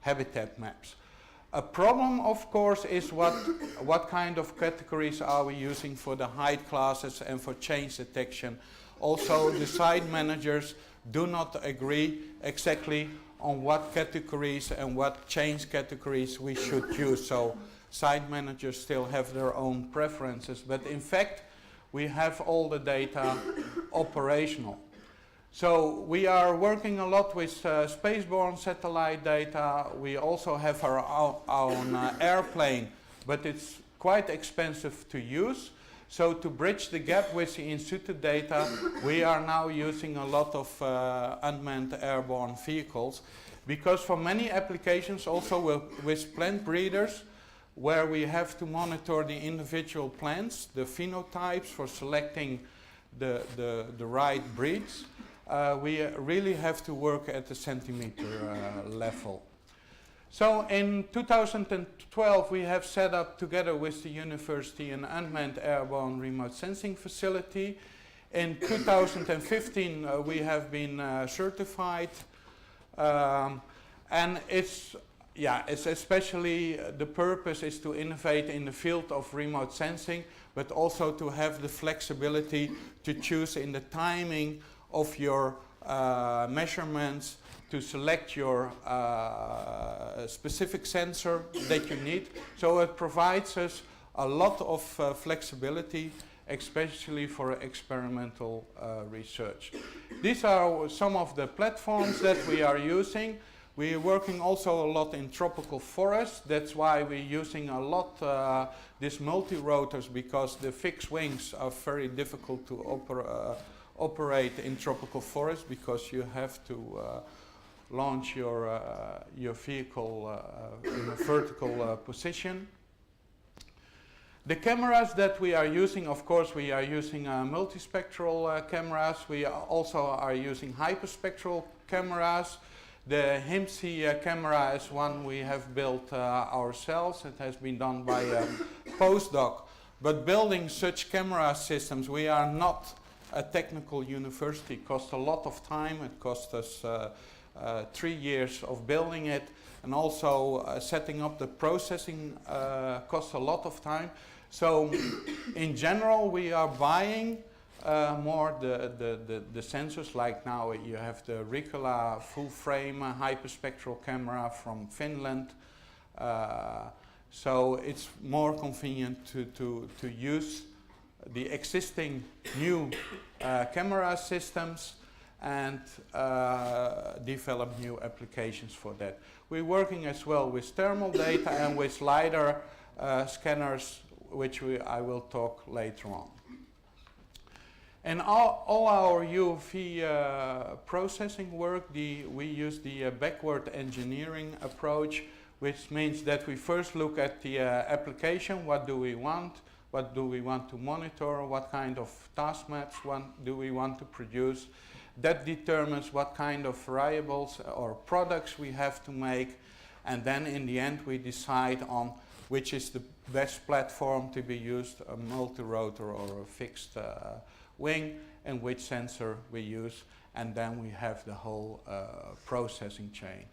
habitat maps. A problem, of course, is what kind of categories are we using for the height classes and for change detection. Also, the site managers do not agree exactly on what categories and what change categories we should use. So site managers still have their own preferences, but in fact we have all the data operational. So we are working a lot with spaceborne satellite data. We also have our own airplane, but it's quite expensive to use. So to bridge the gap with the in situ data, we are now using a lot of unmanned airborne vehicles, because for many applications, also with plant breeders, where we have to monitor the individual plants, the phenotypes for selecting the right breeds, we really have to work at the centimeter level. So in 2012 we have set up together with the university an unmanned airborne remote sensing facility. In 2015 we have been certified, and it's especially the purpose is to innovate in the field of remote sensing, but also to have the flexibility to choose in the timing of your measurements to select your specific sensor that you need. So it provides us a lot of flexibility, especially for experimental research. These are some of the platforms that we are using. We're working also a lot in tropical forests. That's why we're using a lot these multi-rotors, because the fixed wings are very difficult to operate in tropical forests, because you have to launch your vehicle in a vertical position. The cameras that we are using, of course, we are using multispectral cameras. We also are using hyperspectral cameras. The HIMSI camera is one we have built ourselves. It has been done by a postdoc. But building such camera systems, we are not a technical university. It costs a lot of time. It cost us 3 years of building it, and also setting up the processing costs a lot of time. So in general, we are buying more the sensors. Like now you have the Ricola full frame hyperspectral camera from Finland. So it's more convenient to use the existing new camera systems and develop new applications for that. We're working as well with thermal data and with LiDAR scanners, which I will talk later on. And all our UV processing work, we use the backward engineering approach, which means that we first look at the application. What do we want? What do we want to monitor? What kind of task maps do we want to produce? That determines what kind of variables or products we have to make. And then in the end, we decide on which is the best platform to be used, a multi-rotor or a fixed wing, and which sensor we use. And then we have the whole processing chain.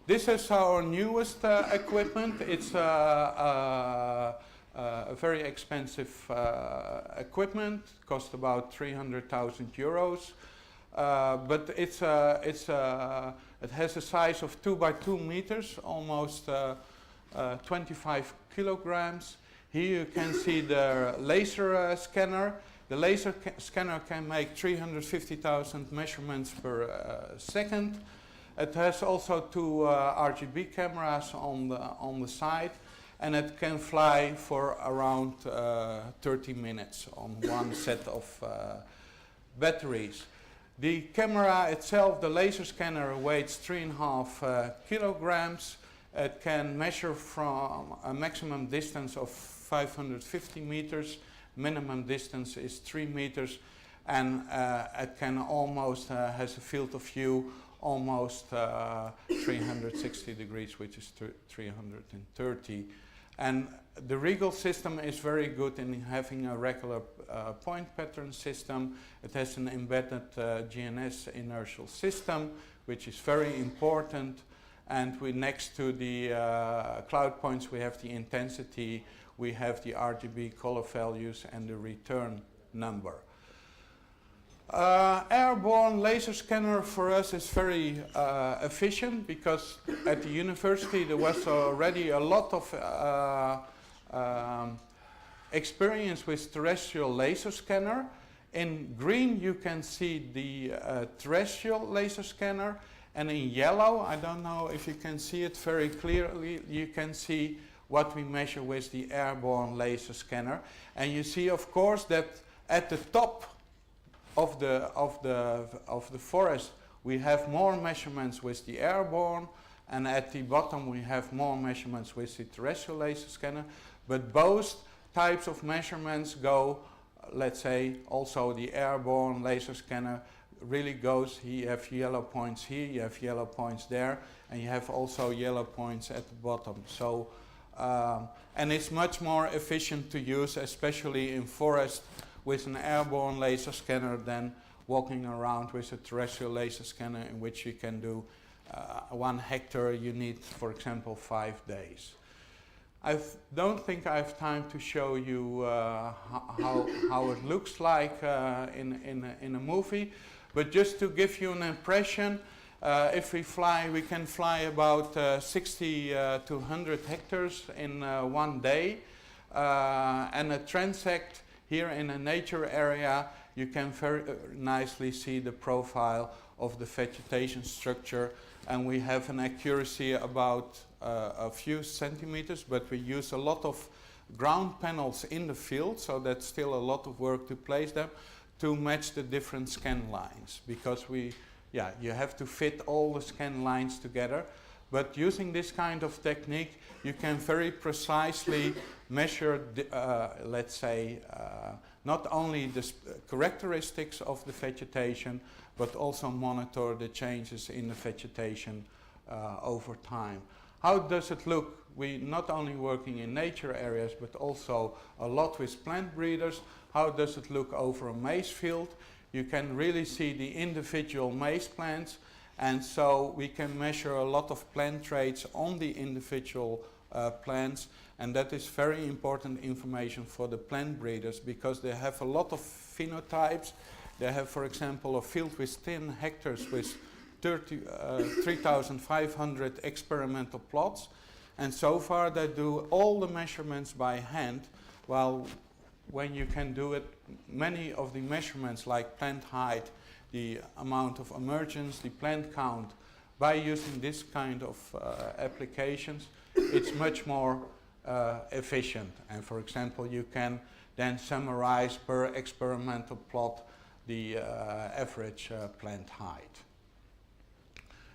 This is our newest equipment. It's a very expensive equipment, cost about 300,000 euros. But it has a size of 2 by 2 meters, almost 25 kilograms. Here you can see the laser scanner. The laser scanner can make 350,000 measurements per second. It has also 2 RGB cameras on the side, and it can fly for around 30 minutes on one set of batteries. The camera itself, the laser scanner, weighs 3.5 kilograms. It can measure from a maximum distance of 550 meters. Minimum distance is 3 meters, and it can almost has a field of view almost 360 degrees, which is 330. And the Regal system is very good in having a regular point pattern system. It has an embedded GNS inertial system, which is very important. And we, next to the cloud points, we have the intensity, we have the RGB color values, and the return number. Airborne laser scanner for us is very efficient, because at the university there was already a lot of experience with terrestrial laser scanner. In green you can see the terrestrial laser scanner, and in yellow, I don't know if you can see it very clearly, you can see what we measure with the airborne laser scanner. And you see, of course, that at the top of the forest we have more measurements with the airborne, and at the bottom we have more measurements with the terrestrial laser scanner. But both types of measurements go, let's say, also the airborne laser scanner really goes, you have yellow points here, you have yellow points there, and you have also yellow points at the bottom. So, and it's much more efficient to use, especially in forest, with an airborne laser scanner than walking around with a terrestrial laser scanner, in which you can do 1 hectare, you need, for example, 5 days. I don't think I have time to show you how it looks like in a movie, but just to give you an impression, if we fly, we can fly about 60 to 100 hectares in 1 day, and a transect here in a nature area, you can very nicely see the profile of the vegetation structure and we have an accuracy about a few centimeters, but we use a lot of ground panels in the field, so that's still a lot of work to place them to match the different scan lines, because you have to fit all the scan lines together. But using this kind of technique, you can very precisely measure, let's say, not only the characteristics of the vegetation, but also monitor the changes in the vegetation over time. How does it look? We not only working in nature areas, but also a lot with plant breeders. How does it look over a maize field? You can really see the individual maize plants, and so we can measure a lot of plant traits on the individual plants, and that is very important information for the plant breeders, because they have a lot of phenotypes. They have, for example, a field with 10 hectares with 3,500 experimental plots, and so far they do all the measurements by hand, while when you can do it, many of the measurements like plant height, the amount of emergence, the plant count, by using this kind of applications, it's much more efficient. And for example, you can then summarize per experimental plot the average plant height.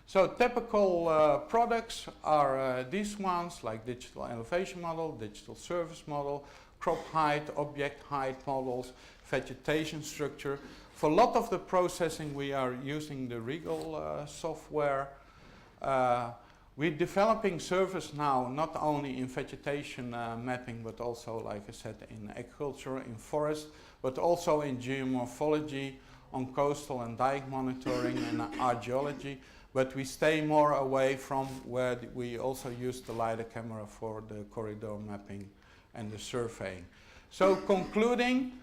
So typical products are these ones, like digital elevation model, digital surface model, crop height, object height models, vegetation structure. For a lot of the processing we are using the Regal software. We're developing surface now not only in vegetation mapping, but also, like I said, in agriculture, in forest, but also in geomorphology, on coastal and dike monitoring and archaeology. But we stay more away from where we also use the LiDAR camera for the corridor mapping and the surveying. So concluding,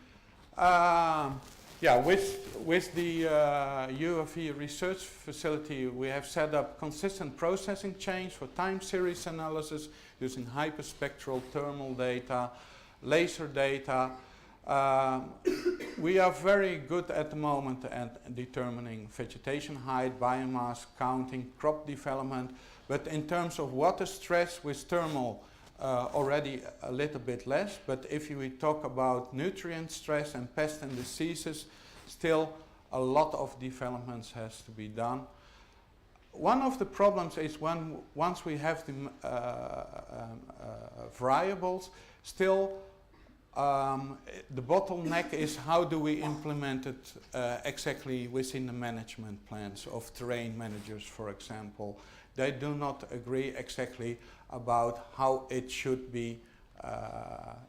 with the UAV research facility, we have set up consistent processing chains for time series analysis using hyperspectral thermal data, laser data. We are very good at the moment at determining vegetation height, biomass, counting, crop development, but in terms of water stress with thermal, already a little bit less, but if we talk about nutrient stress and pests and diseases, still a lot of developments has to be done. One of the problems is once we have the variables, still the bottleneck is how do we implement it exactly within the management plans of terrain managers, for example. They do not agree exactly about how it should be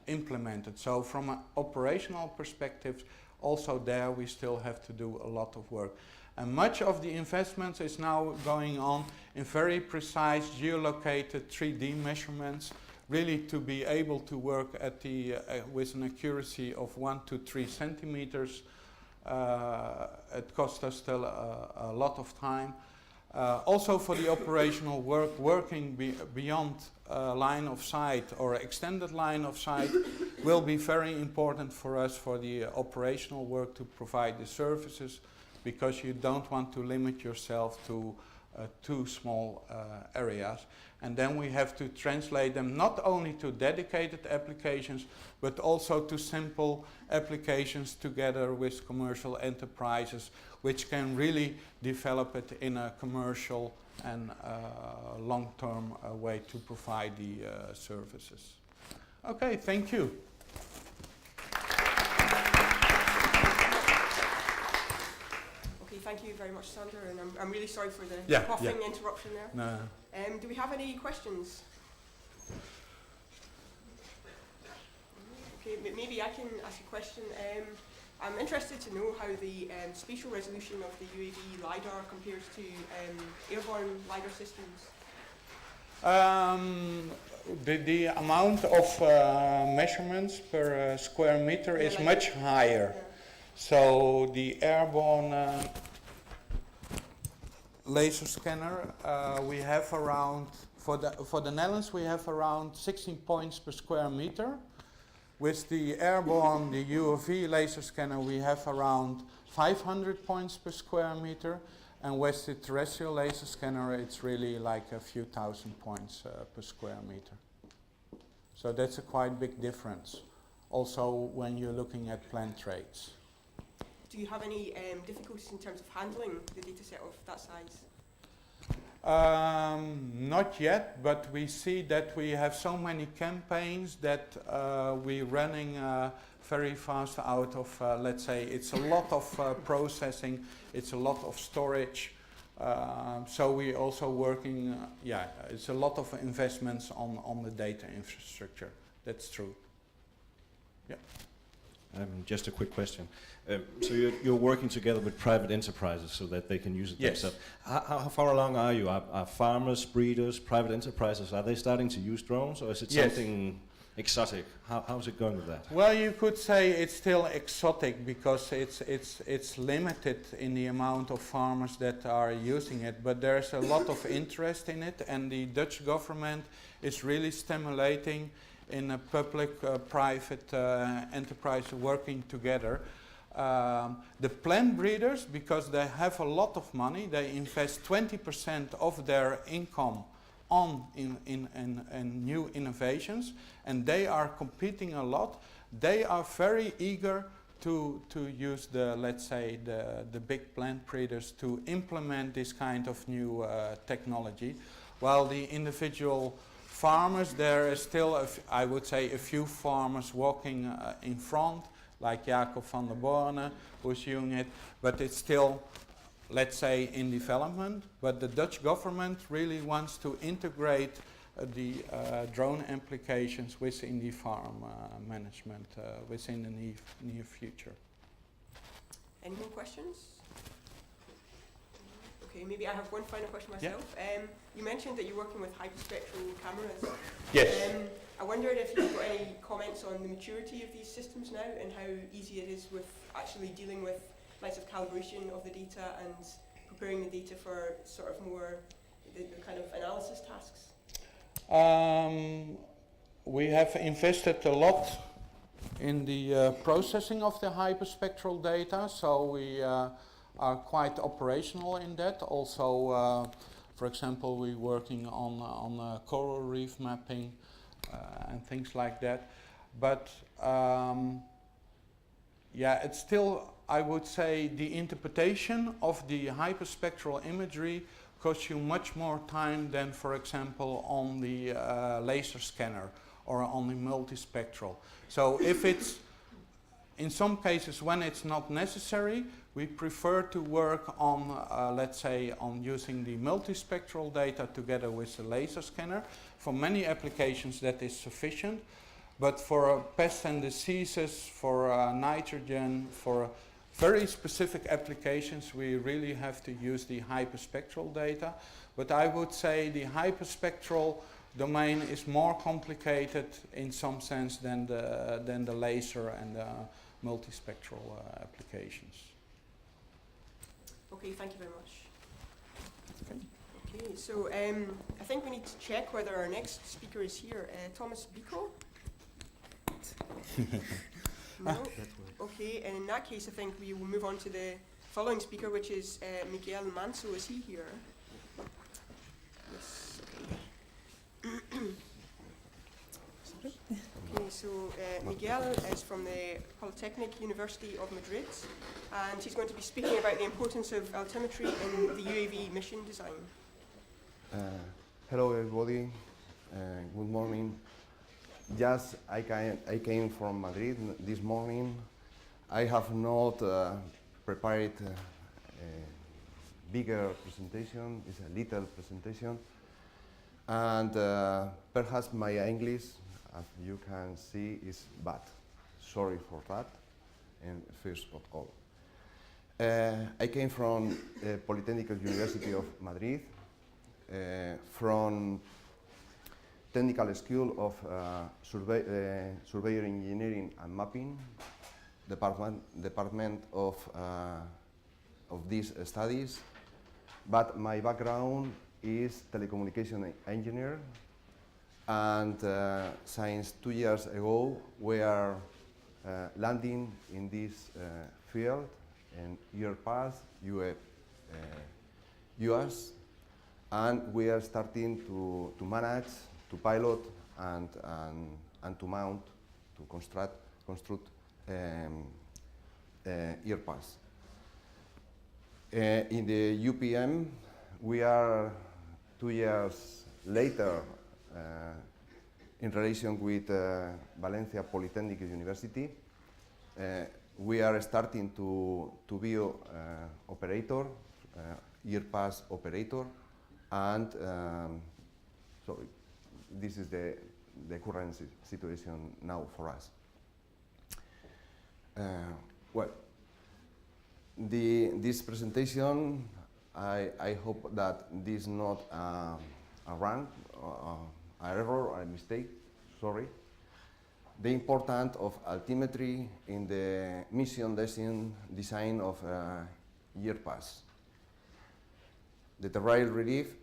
implemented. So from an operational perspective, also there we still have to do a lot of work. And much of the investments is now going on in very precise geolocated 3D measurements, really to be able to work at the, with an accuracy of 1 to 3 centimeters. It costs us still a lot of time. Also for the operational work, working beyond line of sight or extended line of sight will be very important for us for the operational work to provide the services, because you don't want to limit yourself to too small areas. And then we have to translate them not only to dedicated applications, but also to simple applications together with commercial enterprises, which can really develop it in a commercial and long-term way to provide the services. Okay, thank you. Okay, thank you very much, Sander, and I'm really sorry for the coughing interruption there. No. Do we have any questions? Okay, maybe I can ask a question. I'm interested to know how the spatial resolution of the UAV LiDAR compares to airborne LiDAR systems. The amount of measurements per square meter is like much higher. Yeah. So the airborne laser scanner, we have around, for the Netherlands, we have around 16 points per square meter. With the airborne, the UAV laser scanner, we have around 500 points per square meter. And with the terrestrial laser scanner, it's really like a few thousand points per square meter. So that's a quite big difference. Also, when you're looking at plant traits. Do you have any difficulties in terms of handling the data set of that size? Not yet, but we see that we have so many campaigns that we're running very fast out of, let's say, it's a lot of processing, it's a lot of storage. So we're also working, it's a lot of investments on the data infrastructure. That's true. Yeah. Just a quick question. So you're working together with private enterprises so that they can use it Yes. themselves. How far along are you? Are farmers, breeders, private enterprises, are they starting to use drones, or is it Yes. something exotic? How's it going with that? Well, you could say it's still exotic because it's limited in the amount of farmers that are using it, but there's a lot of interest in it, and the Dutch government is really stimulating in a public-private enterprise working together. The plant breeders, because they have a lot of money, they invest 20% of their income in new innovations, and they are competing a lot. They are very eager to use the, let's say, the big plant breeders to implement this kind of new technology, while the individual farmers, there is still, I would say, a few farmers walking in front, like Jacob van der Borne, who's using it, but it's still, let's say, in development. But the Dutch government really wants to integrate the drone applications within the farm management within the near future. Any more questions? Okay, maybe I have one final question myself. You mentioned that you're working with hyperspectral cameras. Yes. I wondered if you've got any comments on the maturity of these systems now and how easy it is with actually dealing with lots of calibration of the data and preparing the data for sort of more the kind of analysis tasks. We have invested a lot in the processing of the hyperspectral data, so we are quite operational in that. Also, for example, we're working on coral reef mapping and things like that. But it's still, I would say, the interpretation of the hyperspectral imagery costs you much more time than, for example, on the laser scanner or on the multispectral. So if it's, in some cases when it's not necessary, we prefer to work on, let's say, on using the multispectral data together with the laser scanner. For many applications that is sufficient, but for pests and diseases, for nitrogen, for very specific applications, we really have to use the hyperspectral data. But I would say the hyperspectral domain is more complicated in some sense than the laser and the multispectral applications. Okay, thank you very much. Okay, so I think we need to check whether our next speaker is here. Thomas Biko? No? Okay, and in that case I think we will move on to the following speaker, which is Miguel Manso. Is he here? Yes, okay. Okay, so Miguel is from the Polytechnic University of Madrid, and he's going to be speaking about the importance of altimetry in the UAV mission design. Hello everybody, good morning. Just I came from Madrid this morning. I have not prepared a bigger presentation, it's a little presentation. And perhaps my English, as you can see, is bad. Sorry for that, and first of all. I came from Polytechnic University of Madrid, from Technical School of Surveyor Engineering and Mapping, department of these studies, but my background is telecommunication engineer, and since 2 years ago we are landing in this field, and year past you have UAS, and we are starting to manage, to pilot, and to mount, to construct earpass. In the UPM, we are 2 years later in relation with Valencia Politecnica University. We are starting to be operator, earpass operator, and so this is the current situation now for us. Well, this presentation, I hope that this is not a wrong, an error or a mistake, sorry. The importance of altimetry in the mission design of earpass. The terrestrial relief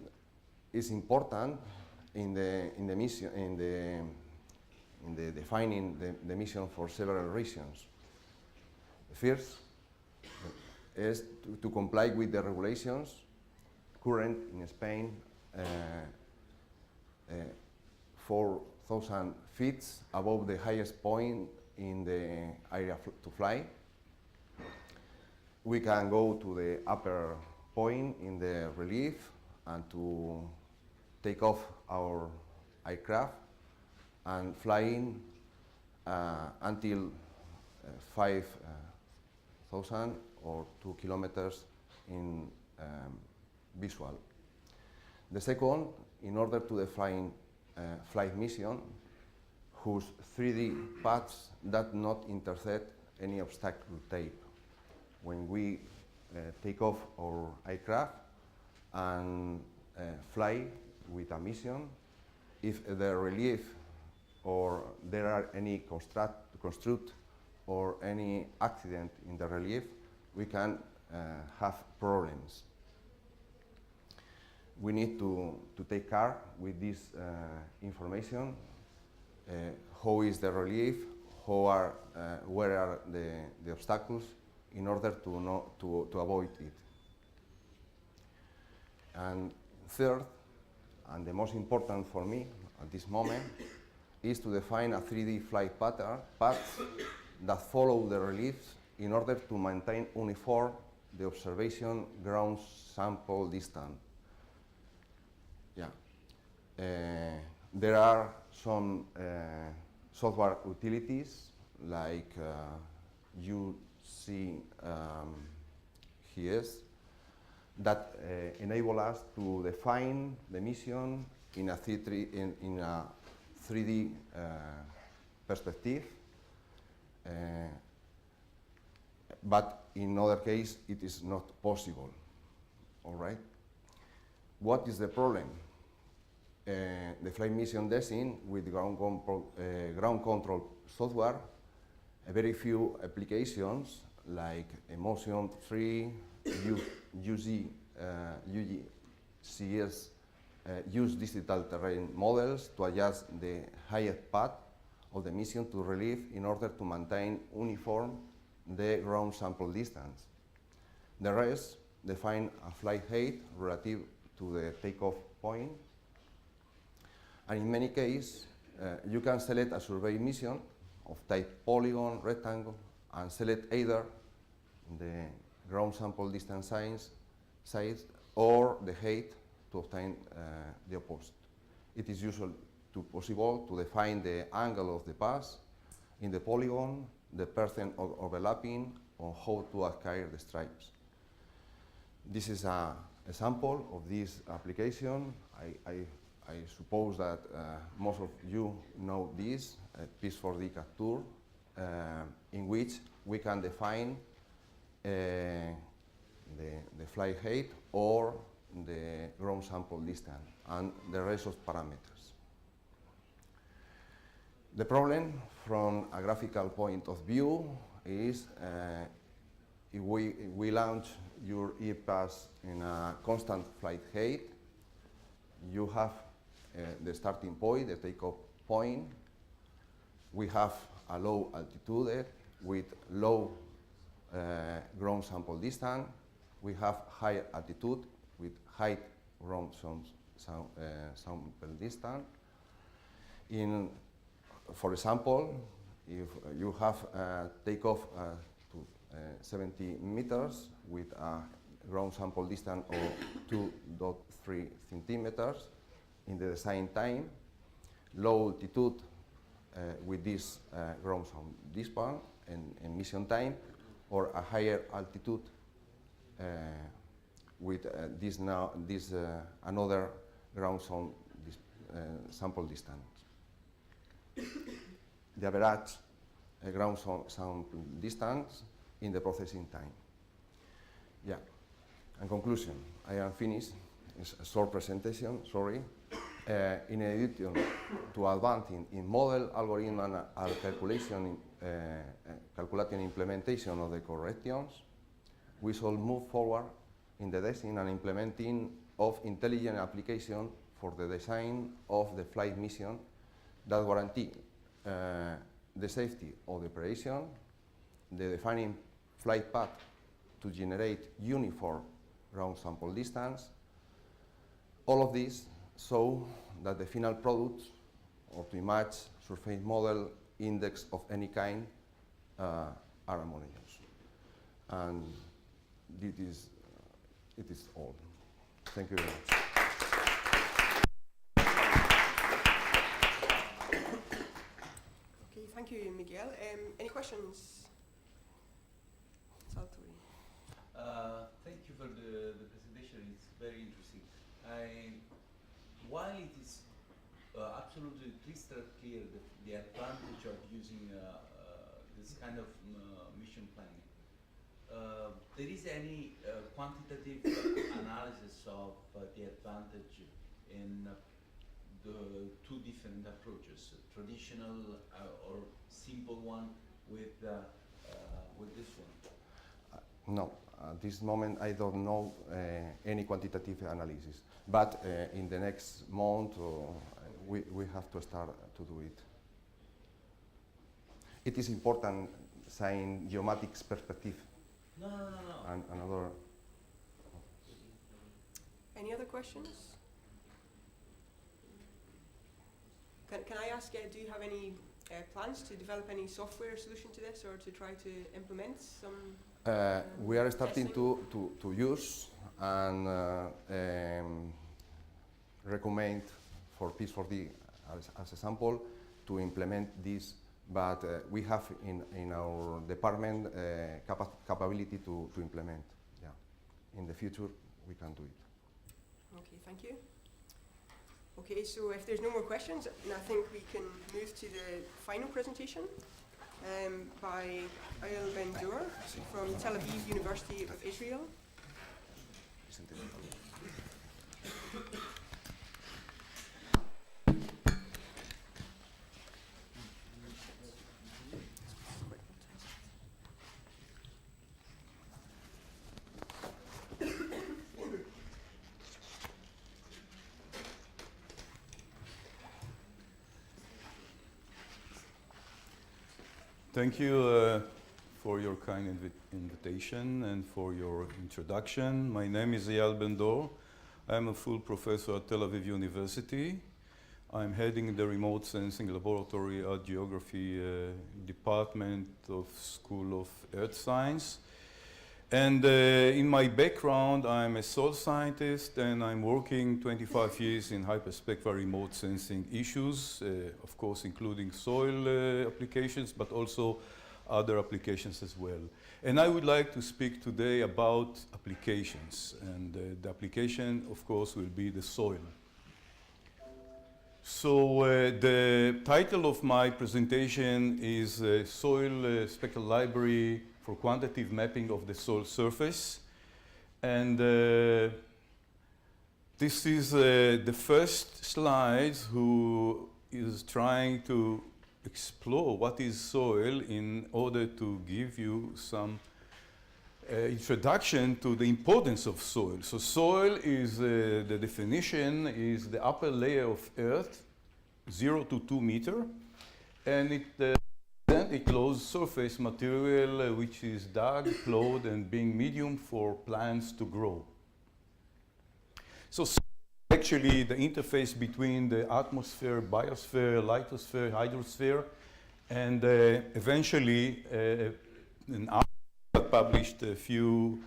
is important in the mission, in the defining the mission for several reasons. First is to comply with the regulations current in Spain, 4,000 feet above the highest point in the area to fly. We can go to the upper point in the relief and to take off our aircraft and flying until 5,000 or 2 kilometers in visual. The second, in order to define flight mission whose 3D paths that not intersect any obstacle type. When we take off our aircraft and fly with a mission, if the relief or there are any construct or any accident in the relief, we can have problems. We need to take care with this information. How is the relief? Where are the obstacles? In order to avoid it. And third, and the most important for me at this moment, is to define a 3D flight paths that follow the reliefs in order to maintain uniform the observation ground sample distance. Yeah. There are some software utilities like UAS that enable us to define the mission in a 3D perspective, but in other case it is not possible. All right. What is the problem? The flight mission design with ground control software, very few applications like Emotion 3, UGCS use digital terrain models to adjust the highest path of the mission to relief in order to maintain uniform the ground sample distance. The rest define a flight height relative to the takeoff point. And in many cases, you can select a survey mission of type polygon, rectangle, and select either the ground sample distance size or the height to obtain the opposite. It is usually possible to define the angle of the pass in the polygon, the percent of overlapping, or how to acquire the stripes. This is an example of this application. I suppose that most of you know this, Piece4D capture, in which we can define the flight height or the ground sample distance and the rest of parameters. The problem from a graphical point of view is if we launch your earpass in a constant flight height, you have the starting point, the takeoff point. We have a low altitude with low ground sample distance. We have high altitude with high ground sample distance. For example, if you have a takeoff to 70 meters with a ground sample distance of 2.3 centimeters in the design time, low altitude with this ground sound distance and mission time, or a higher altitude with another ground sound sample distance. The average ground sound distance in the processing time. Yeah. In conclusion, I am finished. It's a short presentation, sorry. In addition to advancing in model, algorithm, and calculation, calculating implementation of the corrections, we shall move forward in the design and implementing of intelligent application for the design of the flight mission that guarantee the safety of the operation, the defining flight path to generate uniform ground sample distance. All of this so that the final product or to match surface model index of any kind are harmonious. And it is all. Thank you very much. Okay, thank you, Miguel. Any questions? Salvatore. Thank you for the presentation. It's very interesting. While it is absolutely crystal clear the advantage of using this kind of mission planning, there is any quantitative analysis of the advantage in the two different approaches, traditional or simple one with this one? No, at this moment I don't know any quantitative analysis, but in the next month we have to start to do it. It is important saying geomatics perspective. No. And another. Any other questions? Can I ask, do you have any plans to develop any software solution to this or to try to implement some? We are starting testing? to use and recommend for P4D as a sample to implement this, but we have in our department capability to implement. Yeah, in the future we can do it. Okay, thank you. Okay, so if there's no more questions, I think we can move to the final presentation by Ayel Ben-Dur from Tel Aviv University of Israel. Thank you for your kind invitation and for your introduction. My name is Eyal Ben-Dor. I'm a full professor at Tel Aviv University. I'm heading the remote sensing laboratory at Geography Department of School of Earth Science. And in my background, I'm a soil scientist and I'm working 25 years in hyperspectral remote sensing issues, of course including soil applications, but also other applications as well. And I would like to speak today about applications. And the application, of course, will be the soil. So the title of my presentation is Soil Spectral Library for Quantitative Mapping of the Soil Surface. And this is the first slide who is trying to explore what is soil in order to give you some introduction to the importance of soil. So soil is, the definition is the upper layer of earth, 0 to 2 meters, and it a closed surface material which is dug, plowed, and being medium for plants to grow. So actually the interface between the atmosphere, biosphere, lithosphere, hydrosphere, and eventually an article published a few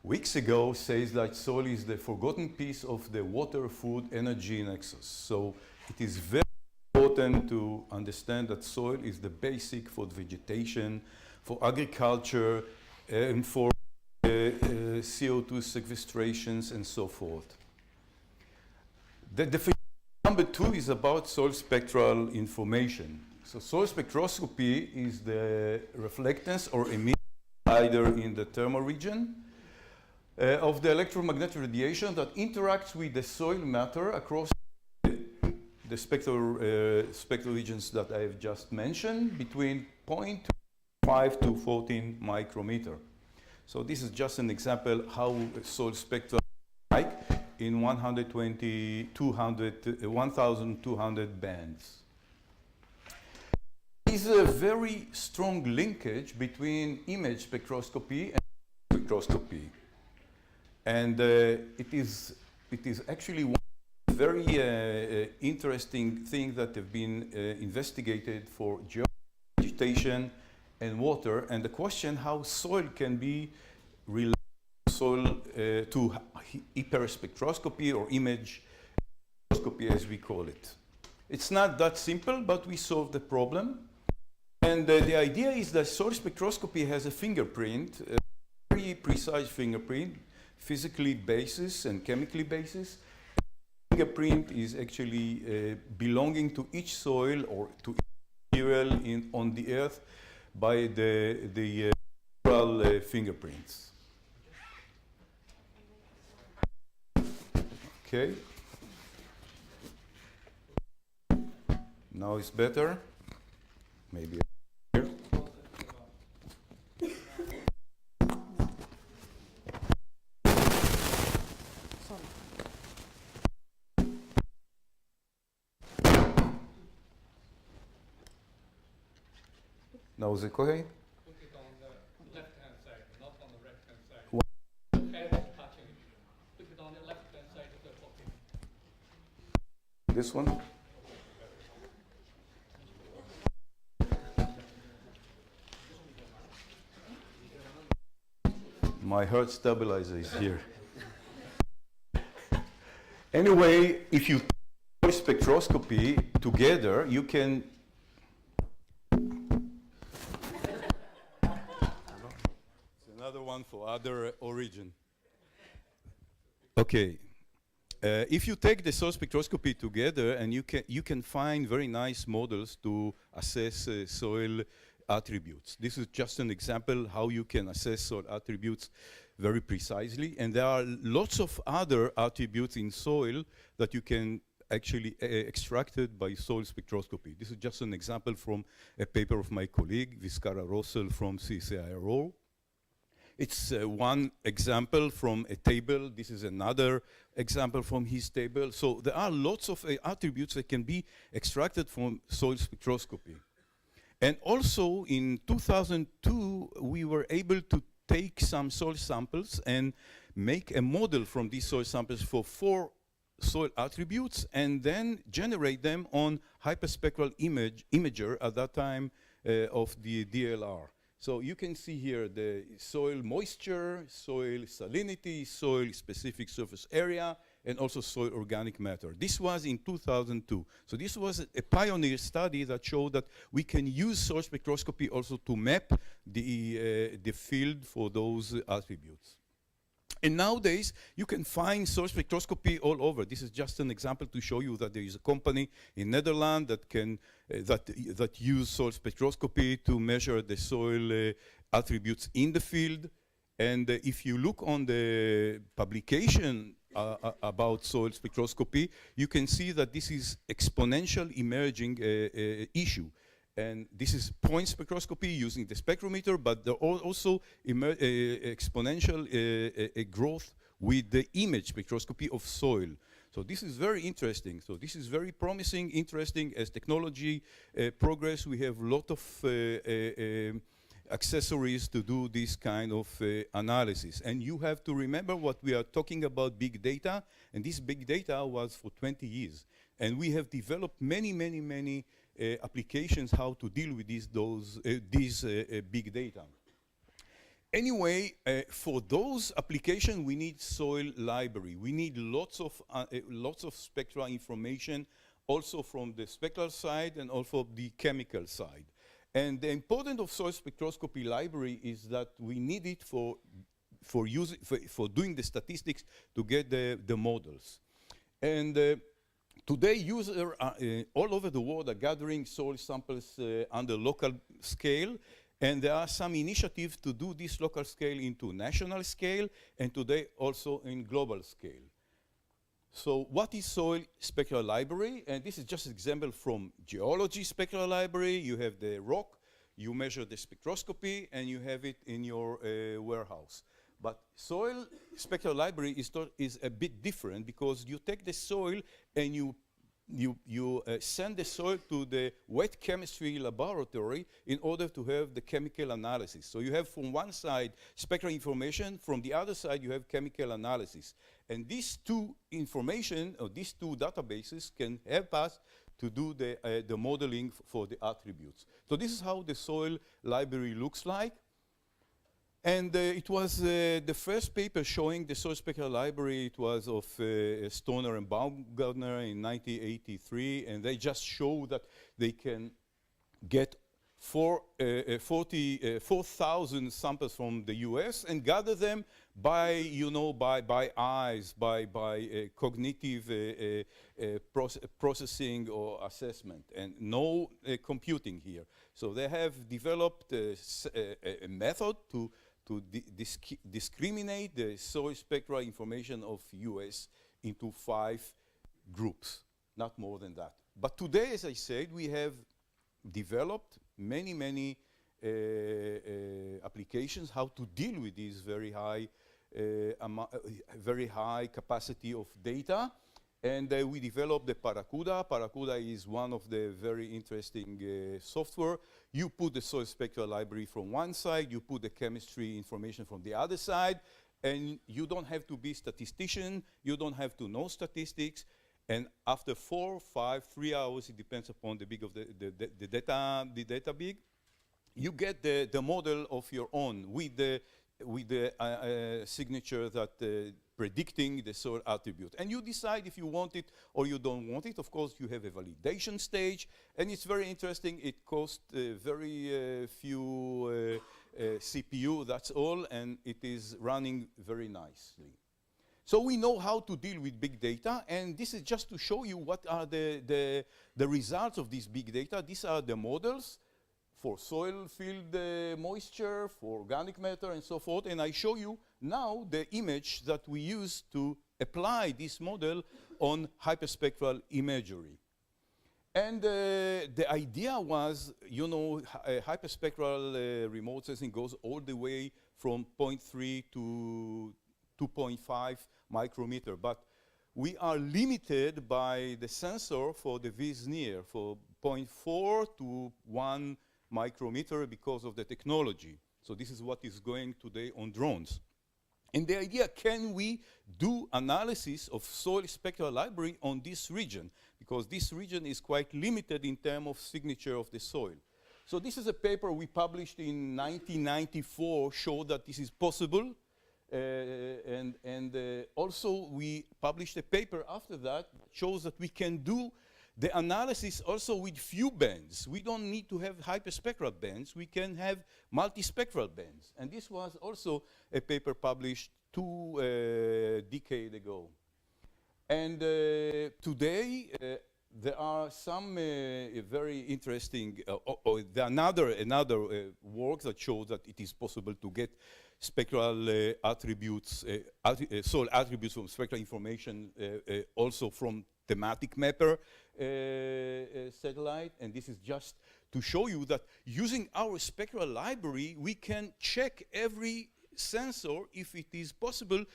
weeks ago says that soil is the forgotten piece of the water, food, energy nexus. So it is very important to understand that soil is the basic for vegetation, for agriculture, and for CO2 sequestrations and so forth. The definition number 2 is about soil spectral information. So soil spectroscopy is the reflectance or emission either in the thermal region of the electromagnetic radiation that interacts with the soil matter across the spectral regions that I have just mentioned between 0.5 to 14 micrometer. So this is just an example how soil spectra like in 1,200 bands. There is a very strong linkage between image spectroscopy and spectroscopy. And it is actually one very interesting thing that have been investigated for vegetation and water, and the question how soil can be related to hyperspectroscopy or image spectroscopy as we call it. It's not that simple, but we solved the problem. And the idea is that soil spectroscopy has a fingerprint, a very precise fingerprint, physically basis and chemically basis. The fingerprint is actually belonging to each soil or to each material on the earth by the fingerprints. Okay. Now it's better. Maybe here. Now is it okay? Put it on the left-hand side, not on the right-hand side. Head is touching it. Put it on the left-hand side of the pocket. This one? My heart stabilizer is here. Anyway, if you do spectroscopy together, you can. It's another one for other origin. Okay. If you take the soil spectroscopy together, and you can find very nice models to assess soil attributes. This is just an example how you can assess soil attributes very precisely, and there are lots of other attributes in soil that you can actually extracted by soil spectroscopy. This is just an example from a paper of my colleague Vizcarra Russell from CSIRO. It's one example from a table. This is another example from his table. So there are lots of attributes that can be extracted from soil spectroscopy. And also in 2002, we were able to take some soil samples and make a model from these soil samples for 4 soil attributes and then generate them on hyperspectral imager at that time of the DLR. So you can see here the soil moisture, soil salinity, soil specific surface area, and also soil organic matter. This was in 2002. So this was a pioneer study that showed that we can use soil spectroscopy also to map the field for those attributes. And nowadays, you can find soil spectroscopy all over. This is just an example to show you that there is a company in Netherlands that can that use soil spectroscopy to measure the soil attributes in the field. And if you look on the publication about soil spectroscopy, you can see that this is exponential emerging issue. And this is point spectroscopy using the spectrometer, but there are also exponential growth with the image spectroscopy of soil. So this is very interesting. So this is very promising, interesting. As technology progress, we have a lot of accessories to do this kind of analysis. And you have to remember what we are talking about big data, and this big data was for 20 years. And we have developed many applications how to deal with these big data. Anyway, for those applications, we need soil library. We need lots of spectral information, also from the spectral side and also the chemical side. And the importance of soil spectroscopy library is that we need it for doing the statistics to get the models. And today, users all over the world are gathering soil samples under local scale. And there are some initiatives to do this local scale into national scale, and today also in global scale. So what is soil spectral library? And this is just an example from geology spectral library. You have the rock, you measure the spectroscopy, and you have it in your warehouse. But soil spectral library is a bit different, because you take the soil and you send the soil to the wet chemistry laboratory in order to have the chemical analysis. So you have from one side spectral information, from the other side you have chemical analysis. And these two information, or these two databases, can help us to do the modeling for the attributes. So this is how the soil library looks like. And it was the first paper showing the soil spectral library. It was of Stoner and Baumgartner in 1983, and they just show that they can get 4,000 samples from the US and gather them by eyes, by cognitive processing or assessment, and no computing here. So they have developed a method to discriminate the soil spectral information of US into 5 groups, not more than that. But today, as I said, we have developed many applications how to deal with this very high capacity of data. And we developed the Paracuda. Paracuda is one of the very interesting software. You put the soil spectral library from one side, you put the chemistry information from the other side, and you don't have to be a statistician, you don't have to know statistics, and after 4, 5, 3 hours, it depends upon the big of the data big, you get the model of your own with the signature that predicting the soil attribute. And you decide if you want it or you don't want it. Of course, you have a validation stage, and it's very interesting. It costs very few CPU, that's all, and it is running very nicely. So we know how to deal with big data, and this is just to show you what are the results of this big data. These are the models for soil field moisture, for organic matter, and so forth. And I show you now the image that we use to apply this model on hyperspectral imagery. And the idea was, hyperspectral remote sensing goes all the way from 0.3 to 2.5 micrometer. But we are limited by the sensor for the Vis-Near, for 0.4 to 1 micrometer because of the technology. So this is what is going today on drones. And the idea, can we do analysis of soil spectral library on this region? Because this region is quite limited in terms of signature of the soil. So this is a paper we published in 1994, showed that this is possible. Also we published a paper after that, shows that we can do the analysis also with few bands. We don't need to have hyperspectral bands. We can have multispectral bands. And this was also a paper published 2 decades ago. And today, there are some very interesting, another work that shows that it is possible to get spectral attributes, soil attributes from spectral information also from thematic mapper satellite. And this is just to show you that using our spectral library, we can check every sensor if it is possible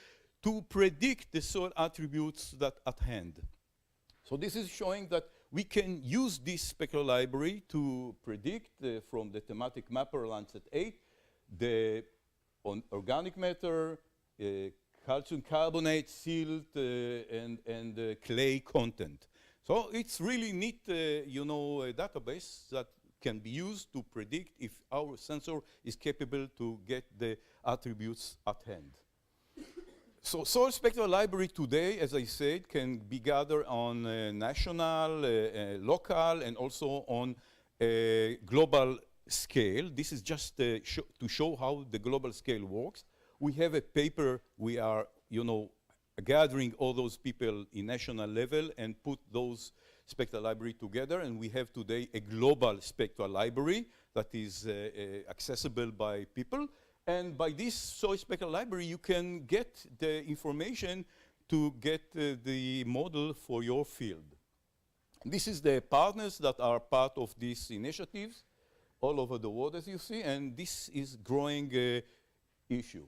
to predict the soil attributes that at hand. So this is showing that we can use this spectral library to predict from the thematic mapper Landsat 8 on organic matter, calcium carbonate, silt, and clay content. So it's really neat, a database that can be used to predict if our sensor is capable to get the attributes at hand. So soil spectral library today, as I said, can be gathered on national, local, and also on a global scale. This is just to show how the global scale works. We have a paper, we are, gathering all those people in national level and put those spectral library together, and we have today a global spectral library that is accessible by people. And by this soil spectral library, you can get the information to get the model for your field. This is the partners that are part of these initiatives all over the world, as you see, and this is growing issue.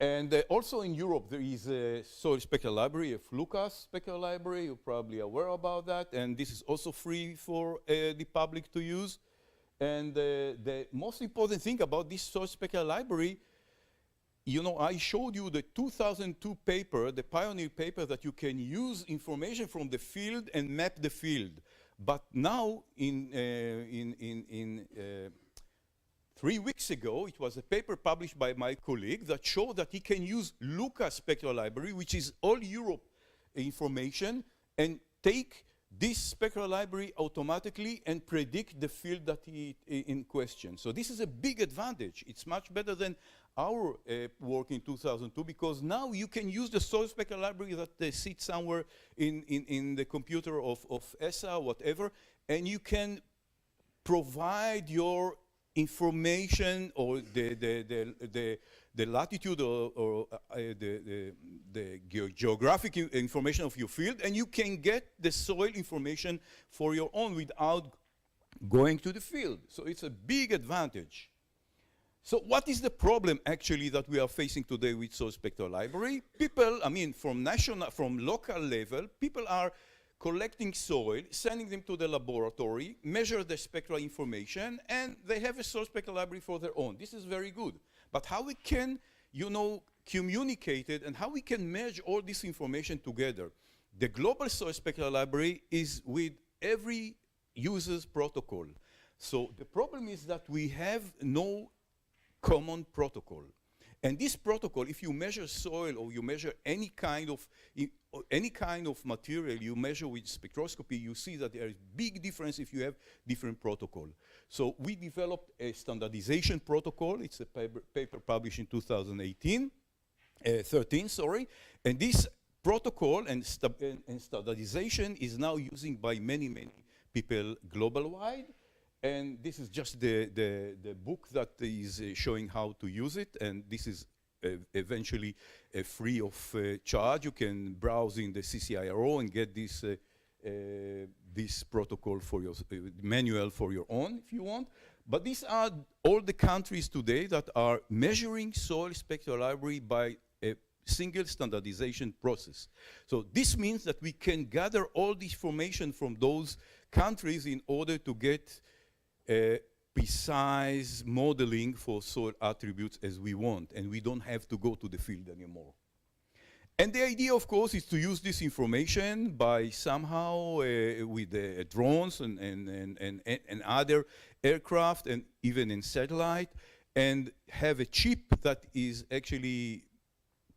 And also in Europe, there is a soil spectral library, a FLUCAS spectral library. You're probably aware about that. And this is also free for the public to use. And the most important thing about this soil spectral library, I showed you the 2002 paper, the pioneer paper, that you can use information from the field and map the field. But now, in 3 weeks ago, it was a paper published by my colleague that showed that he can use LUCAS spectral library, which is all Europe information, and take this spectral library automatically and predict the field that he in question. So this is a big advantage. It's much better than our work in 2002, because now you can use the soil spectral library that sits somewhere in the computer of ESA, whatever, and you can provide your information or the latitude or the geographic information of your field, and you can get the soil information for your own without going to the field. So it's a big advantage. So what is the problem actually that we are facing today with soil spectral library? People, from local level, people are collecting soil, sending them to the laboratory, measure the spectral information, and they have a soil spectral library for their own. This is very good. But how we can, communicate it and how we can merge all this information together? The global soil spectral library is with every user's protocol. So the problem is that we have no common protocol. And this protocol, if you measure soil or you measure any kind of material you measure with spectroscopy, you see that there is big difference if you have different protocol. So we developed a standardization protocol. It's a paper published in 2013, and this protocol and standardization is now used by many people global-wide. And this is just the book that is showing how to use it, and this is eventually free of charge. You can browse in the CCIRO and get this protocol for your manual for your own if you want. But these are all the countries today that are measuring soil spectral library by a single standardization process. So this means that we can gather all the information from those countries in order to get precise modeling for soil attributes as we want, and we don't have to go to the field anymore. And the idea, of course, is to use this information by somehow with drones and other aircraft and even in satellite, and have a chip that is actually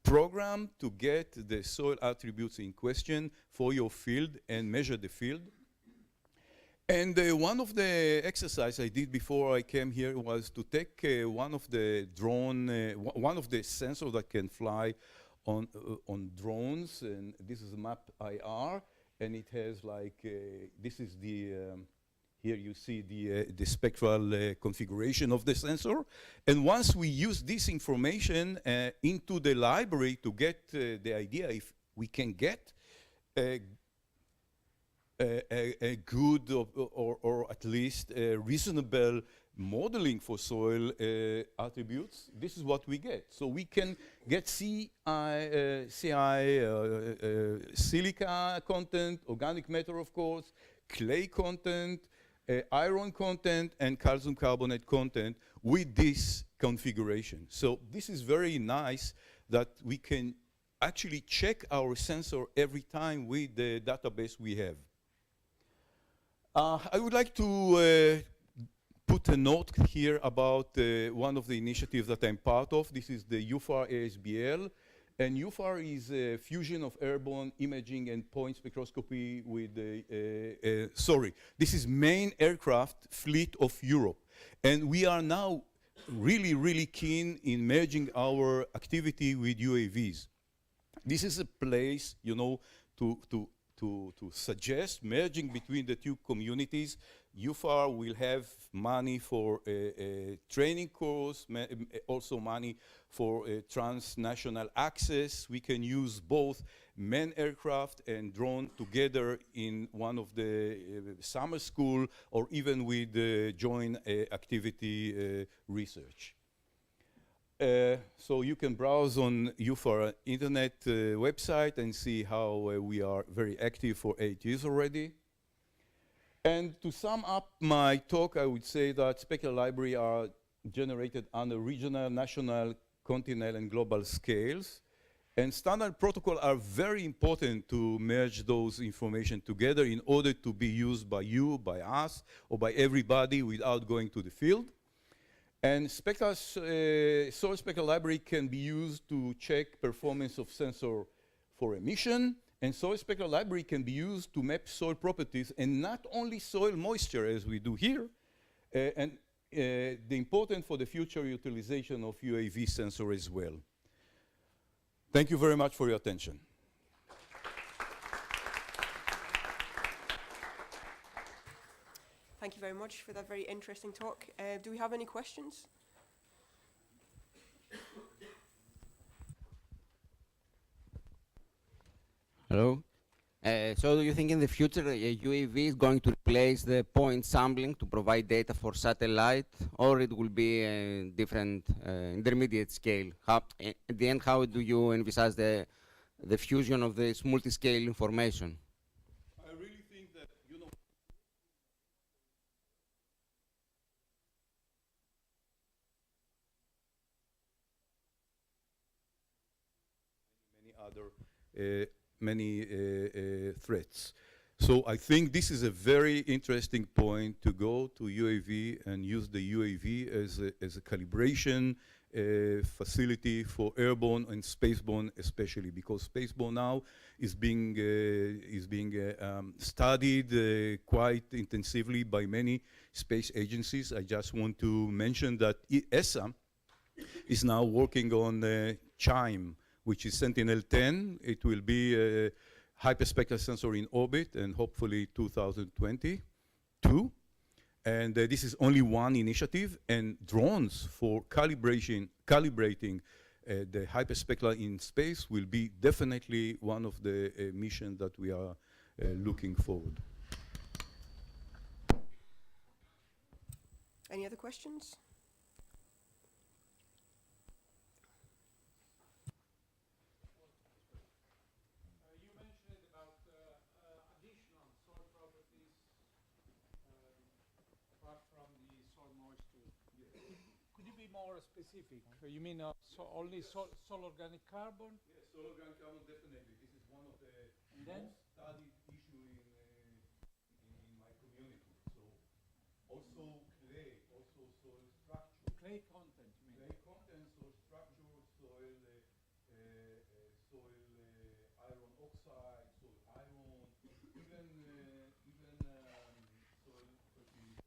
programmed to get the soil attributes in question for your field and measure the field. And one of the exercises I did before I came here was to take one of the sensors that can fly on drones, and this is map IR, and it has this is the here you see the spectral configuration of the sensor. And once we use this information into the library to get the idea if we can get a good or at least a reasonable modeling for soil attributes, this is what we get. So we can get silica content, organic matter, of course, clay content, iron content, and calcium carbonate content with this configuration. So this is very nice that we can actually check our sensor every time with the database we have. I would like to put a note here about one of the initiatives that I'm part of. This is the UFAR ASBL. And UFAR is a fusion of airborne imaging and point spectroscopy with this is main aircraft fleet of Europe. And we are now really, really keen in merging our activity with UAVs. This is a place, you know, to suggest merging between the two communities. UFAR will have money for a training course, also money for transnational access. We can use both manned aircraft and drone together in one of the summer school or even with joint activity research. So you can browse on UFAR internet website and see how we are very active for 8 years already. And to sum up my talk, I would say that spectral libraries are generated on a regional, national, continental, and global scales. And standard protocols are very important to merge those information together in order to be used by you, by us, or by everybody without going to the field. And soil spectral library can be used to check performance of sensor for emission, and soil spectral library can be used to map soil properties, and not only soil moisture as we do here, and the important for the future utilization of UAV sensor as well. Thank you very much for your attention. Thank you very much for that very interesting talk. Do we have any questions? Hello. So do you think in the future a UAV is going to replace the point sampling to provide data for satellite, or it will be a different intermediate scale? How, at the end, how do you envisage the fusion of this multi-scale information? I really think that, you know, many threats. So I think this is a very interesting point to go to UAV and use the UAV as a calibration facility for airborne and spaceborne, especially because spaceborne now is being studied quite intensively by many space agencies. I just want to mention that ESA is now working on CHIME, which is Sentinel-10. It will be a hyperspectral sensor in orbit, and hopefully 2022. And this is only one initiative, and drones for calibrating the hyperspectral in space will be definitely one of the missions that we are looking forward. Any other questions? More specific. You mean only soil organic carbon? Yes, soil organic carbon definitely. This is one of the most studied issues in my community. So also clay, also soil structure. Clay content, you mean? Clay content, soil structure, soil iron oxide, soil iron, even soil fertility.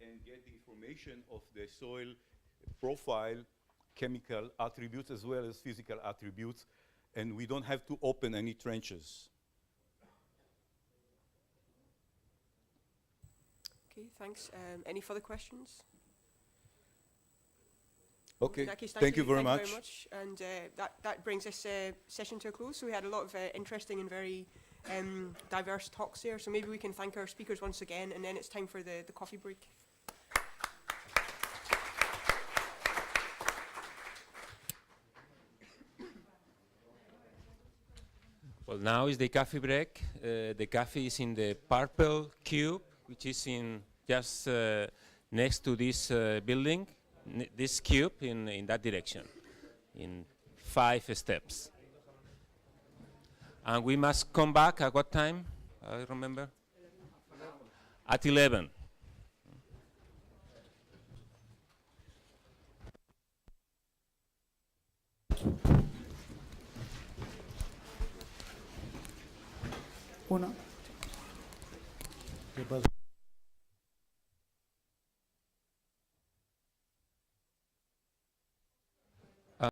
and get the information of the soil profile, chemical attributes as well as physical attributes, and we don't have to open any trenches. Okay, thanks. Any further questions? Okay, In that case, thank you very much. And that brings this session to a close. So we had a lot of interesting and very diverse talks there. So maybe we can thank our speakers once again, and then it's time for the coffee break. Well, now is the coffee break. The coffee is in the purple cube, which is in just next to this building. This cube in that direction, in 5 steps. And we must come back at what time? I remember? At 11. Una. ¿Qué pasa?